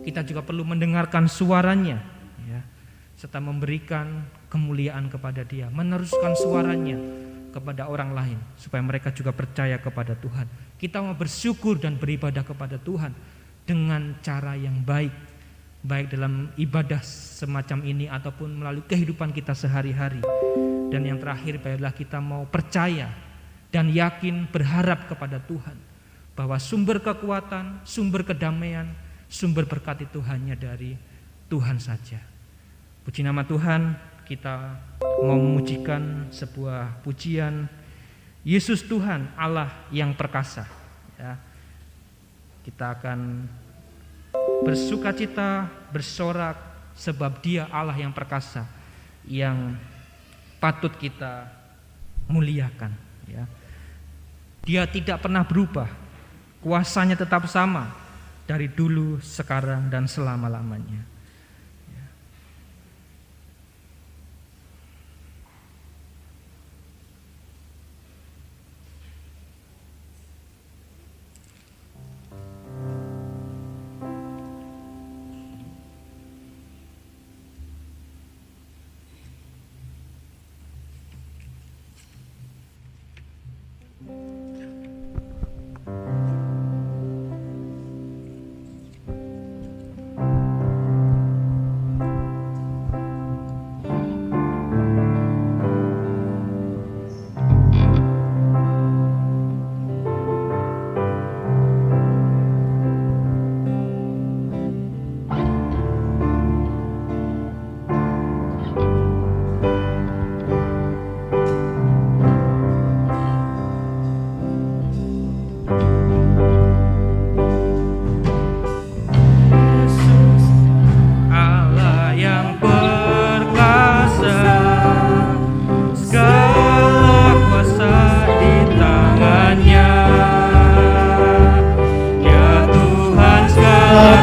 Kita juga perlu mendengarkan suaranya, ya, serta memberikan kemuliaan kepada Dia, meneruskan suaranya kepada orang lain supaya mereka juga percaya kepada Tuhan. Kita mau bersyukur dan beribadah kepada Tuhan dengan cara yang baik, baik dalam ibadah semacam ini ataupun melalui kehidupan kita sehari-hari. Dan yang terakhir adalah kita mau percaya dan yakin, berharap kepada Tuhan bahwa sumber kekuatan, sumber kedamaian, sumber berkat itu hanya dari Tuhan saja. Puji nama Tuhan. Kita mau memujikan sebuah pujian, Yesus Tuhan Allah yang perkasa, ya. Kita akan bersukacita, bersorak sebab Dia Allah yang perkasa yang patut kita muliakan, ya. Dia tidak pernah berubah, kuasanya tetap sama dari dulu, sekarang, dan selama-lamanya.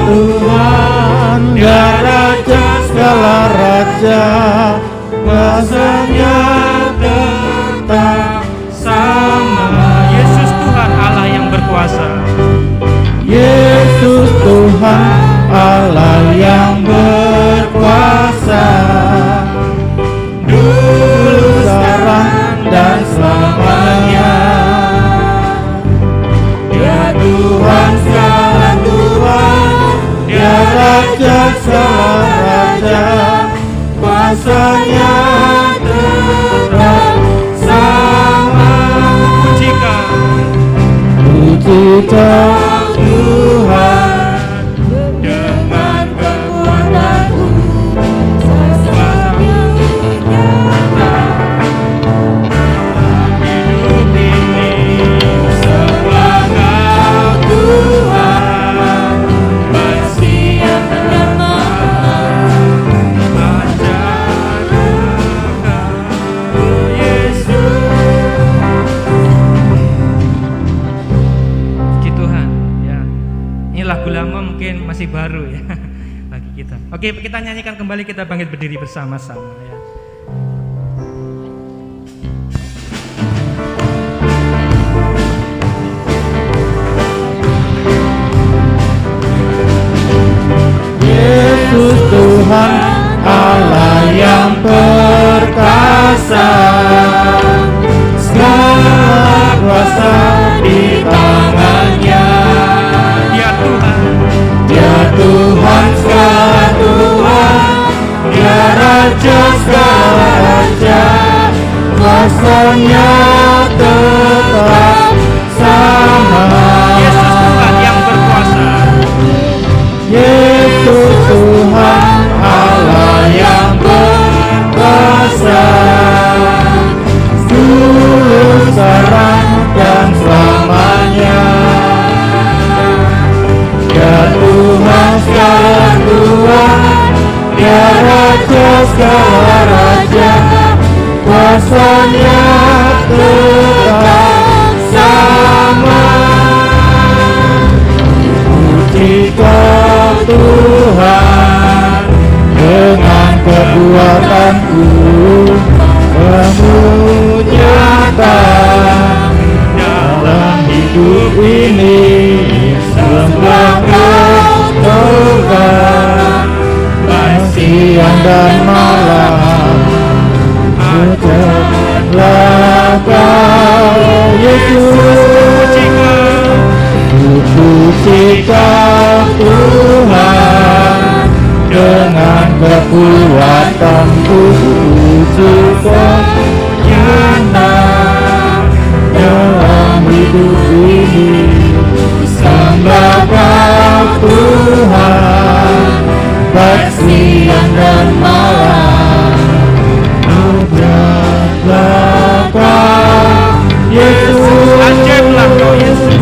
Tuhan, Dia Raja segala raja, kuasanya tetap sama. Yesus Tuhan Allah yang berkuasa. Yesus Tuhan Allah yang berkuasa, dulu, sekarang, dan selamanya. Dia Tuhan segala Tuhan, Dia Raja segala raja, kuasanya tetap sama. Pujikan, pujikan Tuhan dengan kekuatanmu, sesuatu nyata hidup ini. Semangat Tuhan bersiap menyerahkan ajaran Yesus. puji Tuhan, ya. Ini lagu lama mungkin masih baru, ya, bagi kita. Oke, kita nyanyikan kembali, kita bangkit berdiri bersama-sama, ya. Yesus Tuhan Allah yang perkasa, segala kuasa di tangannya. Dia Tuhan, Dia Tuhan segala Tuhan, Dia Raja segala raja, kuasanya tetap sama. Yesus Tuhan yang berkuasa. Yesus Tuhan Allah yang berkuasa, dulu, sekarang, kuasanya tetap sama. Pujikan Tuhan dengan kekuatanku, memuliakan dalam hidup ini. Sembah Tuhan baik siang dan malam. Pujilah Kau Yesus, pujikan Tuhan dengan kekuatanku. Pujikan nyata dalam hidup ini. Sembah Tuhan baik siang dan malam. Ajaiblah Kau Yesus, Ajaiblah Kau Yesus,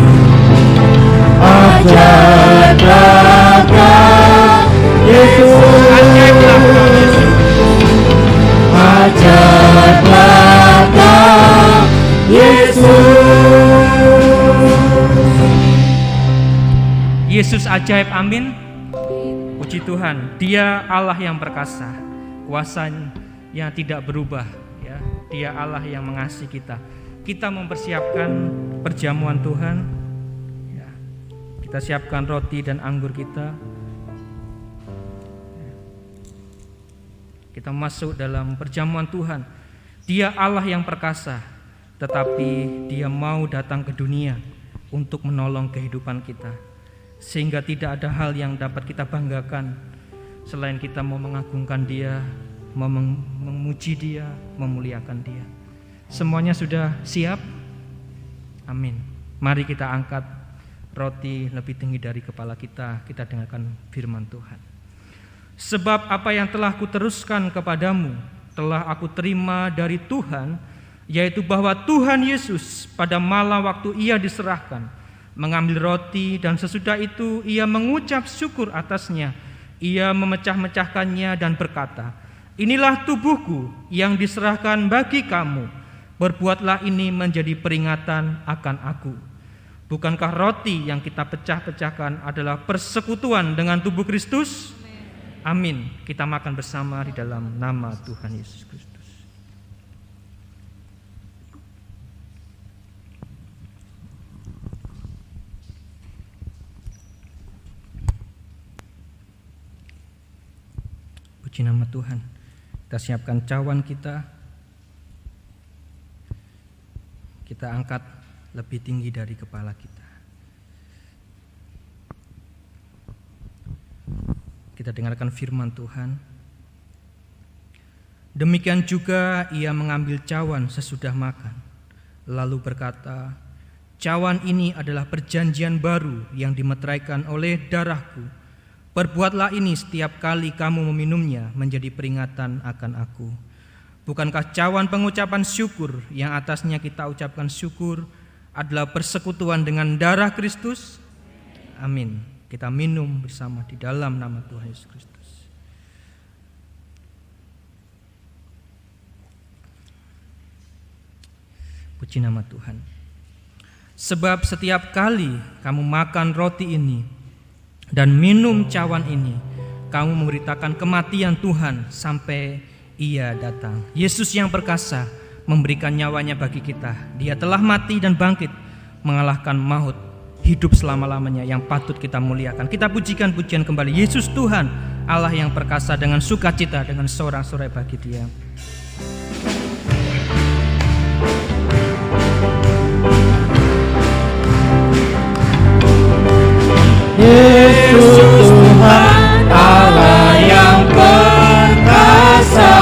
ajaiblah Kau Yesus, ajaiblah Kau Yesus, ajaiblah Kau Yesus. Yesus ajaib, amin. Puji Tuhan, Dia Allah yang perkasa, kuasa yang tidak berubah, ya. Dia Allah yang mengasihi kita. Kita mempersiapkan perjamuan Tuhan, ya. Kita siapkan roti dan anggur kita. Kita masuk dalam perjamuan Tuhan. Dia Allah yang perkasa, tetapi Dia mau datang ke dunia untuk menolong kehidupan kita. Sehingga tidak ada hal yang dapat kita banggakan selain kita mau mengagungkan Dia, mau memuji Dia, memuliakan Dia. Semuanya sudah siap? Amin. Mari kita angkat roti lebih tinggi dari kepala kita. Kita dengarkan firman Tuhan. Sebab apa yang telah kuteruskan kepadamu telah aku terima dari Tuhan, yaitu bahwa Tuhan Yesus pada malam waktu Ia diserahkan mengambil roti, dan sesudah itu Ia mengucap syukur atasnya. Ia memecah-mecahkannya dan berkata, "Inilah tubuhku yang diserahkan bagi kamu. Berbuatlah ini menjadi peringatan akan aku." Bukankah roti yang kita pecah-pecahkan adalah persekutuan dengan tubuh Kristus? Amin. Kita makan bersama di dalam nama Tuhan Yesus Kristus. Puji nama Tuhan. Kita siapkan cawan kita. Kita angkat lebih tinggi dari kepala kita. Kita dengarkan firman Tuhan. Demikian juga Ia mengambil cawan sesudah makan, lalu berkata, "Cawan ini adalah perjanjian baru yang dimeteraikan oleh darahku. Perbuatlah ini setiap kali kamu meminumnya menjadi peringatan akan aku." Bukankah cawan pengucapan syukur yang atasnya kita ucapkan syukur adalah persekutuan dengan darah Kristus? Amin. Kita minum bersama di dalam nama Tuhan Yesus Kristus. Puji nama Tuhan. Sebab setiap kali kamu makan roti ini dan minum cawan ini, kamu memberitakan kematian Tuhan sampai Ia datang. Yesus yang perkasa memberikan nyawanya bagi kita. Dia telah mati dan bangkit, mengalahkan maut, hidup selama-lamanya, yang patut kita muliakan. Kita pujikan pujian kembali. Yesus Tuhan, Allah yang perkasa, dengan sukacita, dengan sorak-sorai bagi Dia. Yesus Tuhan, Allah yang perkasa,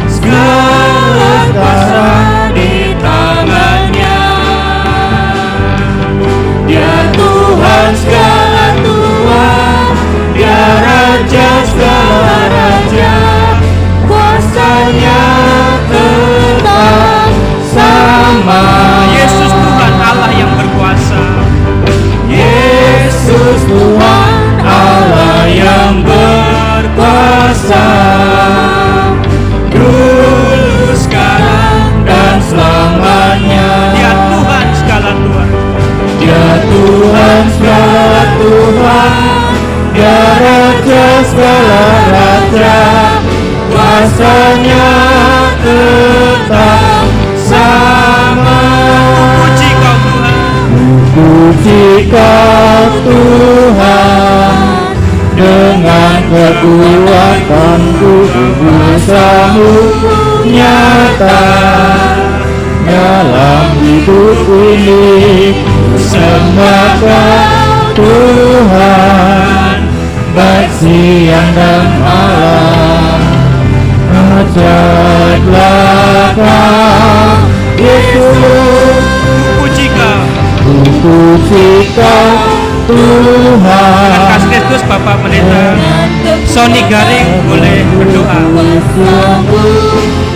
segala kuasa di tangan-Nya. Dia Tuhan segala Tuhan, Dia Raja segala Raja. segala raja, kuasanya tetap sama. Puji Kau Tuhan, Puji Kau Tuhan, dengan kekuatanku berusaha nyata dalam hidup ini. Sembah Kau Tuhan, baik siang dan malam. Ajaiblah Kau Yesus, puji Kau. puji Kau Tuhan. Terima kasih Kristus. Bapak Pendeta Sony Garing boleh berdoa.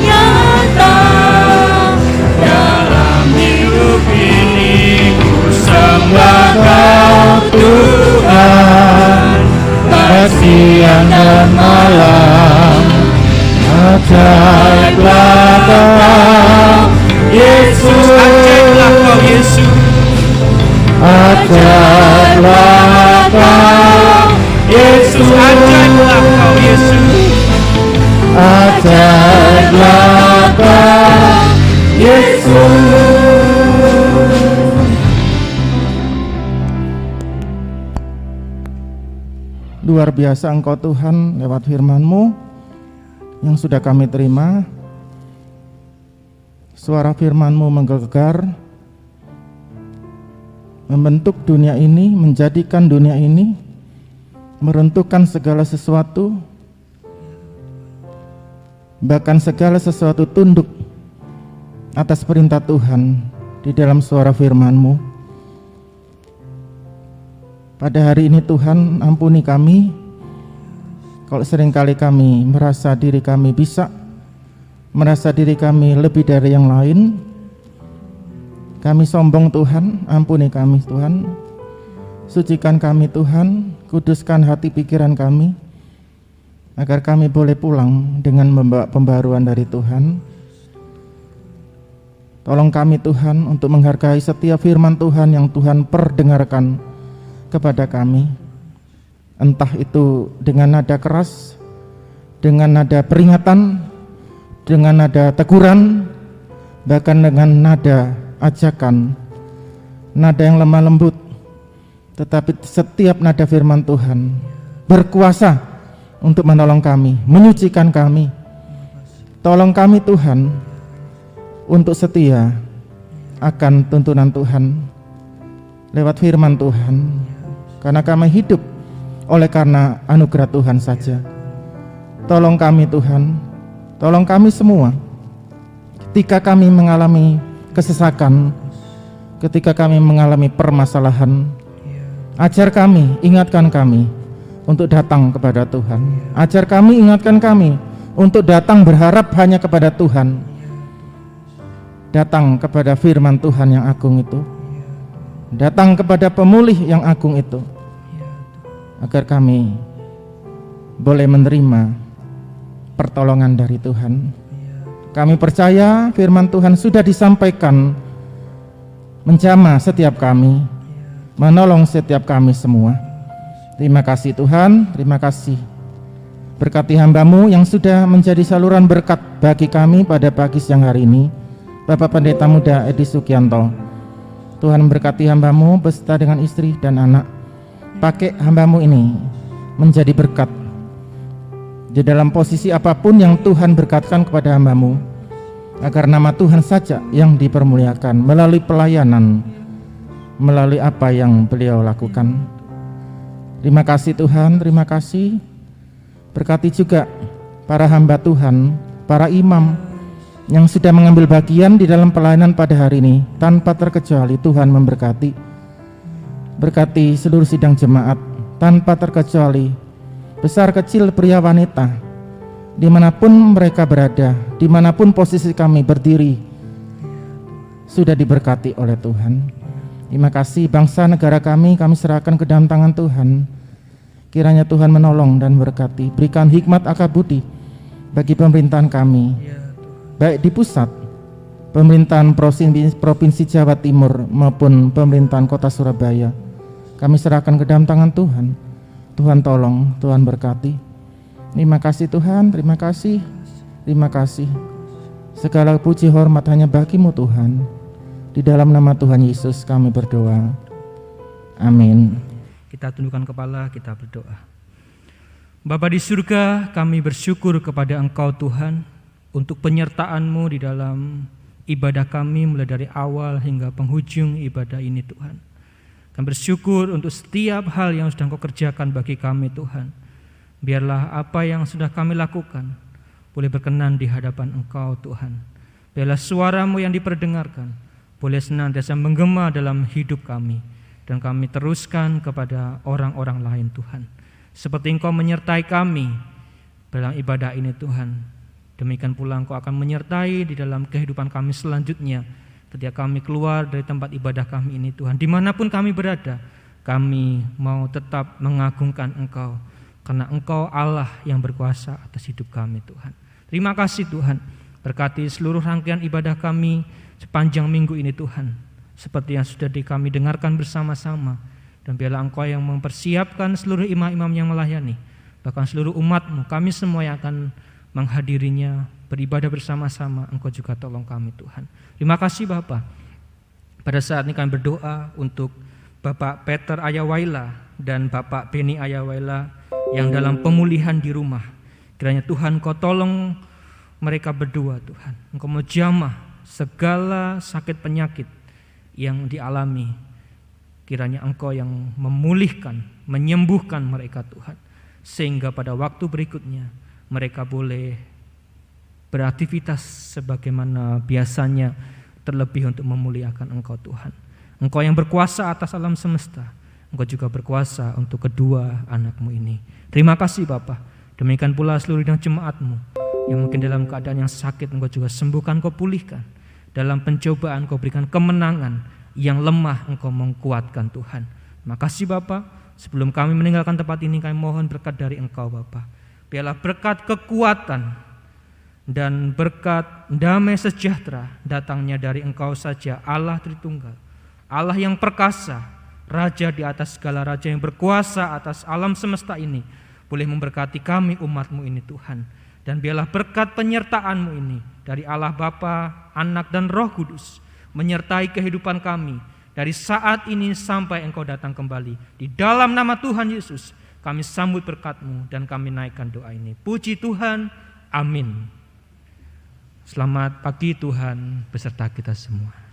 Nyata Dalam hidup ini ku sembah Kau Tuhan, baik siang dan malam. Ajaiblah Kau Yesus, Ajaiblah Kau Yesus, ajaiblah Kau Yesus, ajaiblah Kau Yesus. ajaiblah Kau Yesus. Luar biasa Engkau Tuhan lewat firman-Mu yang sudah kami terima. Suara firman-Mu menggelegar, membentuk dunia ini, menjadikan dunia ini, meruntuhkan segala sesuatu, bahkan segala sesuatu tunduk atas perintah Tuhan di dalam suara firman-Mu. Pada hari ini Tuhan, ampuni kami kalau seringkali kami merasa diri kami bisa, merasa diri kami lebih dari yang lain. Kami sombong Tuhan, ampuni kami Tuhan. Sucikan kami Tuhan, kuduskan hati pikiran kami, agar kami boleh pulang dengan membawa pembaruan dari Tuhan. Tolong kami Tuhan untuk menghargai setiap firman Tuhan yang Tuhan perdengarkan kepada kami. Entah itu dengan nada keras, dengan nada peringatan, dengan nada teguran, bahkan dengan nada ajakan, nada yang lemah lembut. Tetapi setiap nada firman Tuhan berkuasa untuk menolong kami, menyucikan kami. Tolong kami Tuhan untuk setia akan tuntunan Tuhan lewat firman Tuhan, karena kami hidup oleh karena anugerah Tuhan saja. Tolong kami Tuhan, tolong kami semua ketika kami mengalami kesesakan, ketika kami mengalami permasalahan. Ajar kami, ingatkan kami untuk datang kepada Tuhan. Ajar kami, ingatkan kami untuk datang berharap hanya kepada Tuhan. Datang kepada firman Tuhan yang agung itu, datang kepada pemulih yang agung itu, agar kami boleh menerima pertolongan dari Tuhan. Kami percaya firman Tuhan sudah disampaikan, menjamah setiap kami, menolong setiap kami semua. Terima kasih Tuhan, terima kasih. Berkati hamba-Mu yang sudah menjadi saluran berkat bagi kami pada pagi siang hari ini, Bapak Pendeta Muda Edi Sugianto. Tuhan berkati hamba-Mu beserta dengan istri dan anak. Pakai hamba-Mu ini menjadi berkat di dalam posisi apapun yang Tuhan berkatkan kepada hamba-Mu, agar nama Tuhan saja yang dipermuliakan melalui pelayanan, melalui apa yang beliau lakukan. Terima kasih Tuhan, terima kasih. Berkati juga para hamba Tuhan, para imam yang sudah mengambil bagian di dalam pelayanan pada hari ini. Tanpa terkecuali Tuhan memberkati. Berkati seluruh sidang jemaat tanpa terkecuali, besar kecil pria wanita, dimanapun mereka berada, dimanapun posisi kami berdiri, sudah diberkati oleh Tuhan. Terima kasih. Bangsa negara kami serahkan ke dalam tangan Tuhan. Kiranya Tuhan menolong dan berkati, berikan hikmat akal budi bagi pemerintahan kami, baik di pusat, pemerintahan Provinsi Jawa Timur maupun pemerintahan Kota Surabaya. Kami serahkan ke dalam tangan Tuhan. Tuhan tolong, Tuhan berkati. Terima kasih Tuhan, terima kasih. Terima kasih. Segala puji hormat hanya bagi-Mu Tuhan. Di dalam nama Tuhan Yesus kami berdoa. Amin. Kita tundukkan kepala, kita berdoa. Bapa di surga, kami bersyukur kepada Engkau Tuhan untuk penyertaan-Mu di dalam ibadah kami mulai dari awal hingga penghujung ibadah ini Tuhan. Kami bersyukur untuk setiap hal yang sudah Engkau kerjakan bagi kami Tuhan. Biarlah apa yang sudah kami lakukan boleh berkenan di hadapan Engkau Tuhan. Biarlah suara-Mu yang diperdengarkan boleh senantiasa menggema dalam hidup kami. Dan kami teruskan kepada orang-orang lain Tuhan. Seperti Engkau menyertai kami dalam ibadah ini Tuhan. Demikian pula Engkau akan menyertai di dalam kehidupan kami selanjutnya. Ketika kami keluar dari tempat ibadah kami ini Tuhan. Dimanapun kami berada, kami mau tetap mengagungkan Engkau. Karena Engkau Allah yang berkuasa atas hidup kami Tuhan. Terima kasih Tuhan. Berkati seluruh rangkaian ibadah kami sepanjang minggu ini Tuhan. Seperti yang sudah kami dengarkan bersama-sama. Dan biarlah Engkau yang mempersiapkan seluruh imam-imam yang melayani. Bahkan seluruh umat-Mu, kami semua yang akan menghadirinya, beribadah bersama-sama. Engkau juga tolong kami Tuhan. Terima kasih Bapa. Pada saat ini kami berdoa untuk Bapak Peter Ayawaila dan Bapak Beni Ayawaila yang dalam pemulihan di rumah. Kiranya Tuhan Kau tolong mereka berdua Tuhan. Engkau menjamah segala sakit penyakit yang dialami. Kiranya Engkau yang memulihkan, menyembuhkan mereka Tuhan. Sehingga pada waktu berikutnya mereka boleh beraktivitas sebagaimana biasanya, terlebih untuk memuliakan Engkau Tuhan. Engkau yang berkuasa atas alam semesta, Engkau juga berkuasa untuk kedua anak-Mu ini. Terima kasih Bapa. Demikian pula seluruh jemaat-Mu yang mungkin dalam keadaan yang sakit, Engkau juga sembuhkan, Engkau pulihkan. Dalam pencobaan Engkau berikan kemenangan, yang lemah Engkau menguatkan Tuhan. Terima kasih Bapa. Sebelum kami meninggalkan tempat ini, kami mohon berkat dari Engkau Bapa. Biarlah berkat kekuatan dan berkat damai sejahtera datangnya dari Engkau saja, Allah Tritunggal, Allah yang perkasa, Raja di atas segala raja, yang berkuasa atas alam semesta ini, boleh memberkati kami umat-Mu ini Tuhan. Dan biarlah berkat penyertaan-Mu ini dari Allah Bapa, Anak dan Roh Kudus menyertai kehidupan kami dari saat ini sampai Engkau datang kembali. Di dalam nama Tuhan Yesus kami sambut berkat-Mu dan kami naikkan doa ini. Puji Tuhan, amin. Selamat pagi Tuhan beserta kita semua.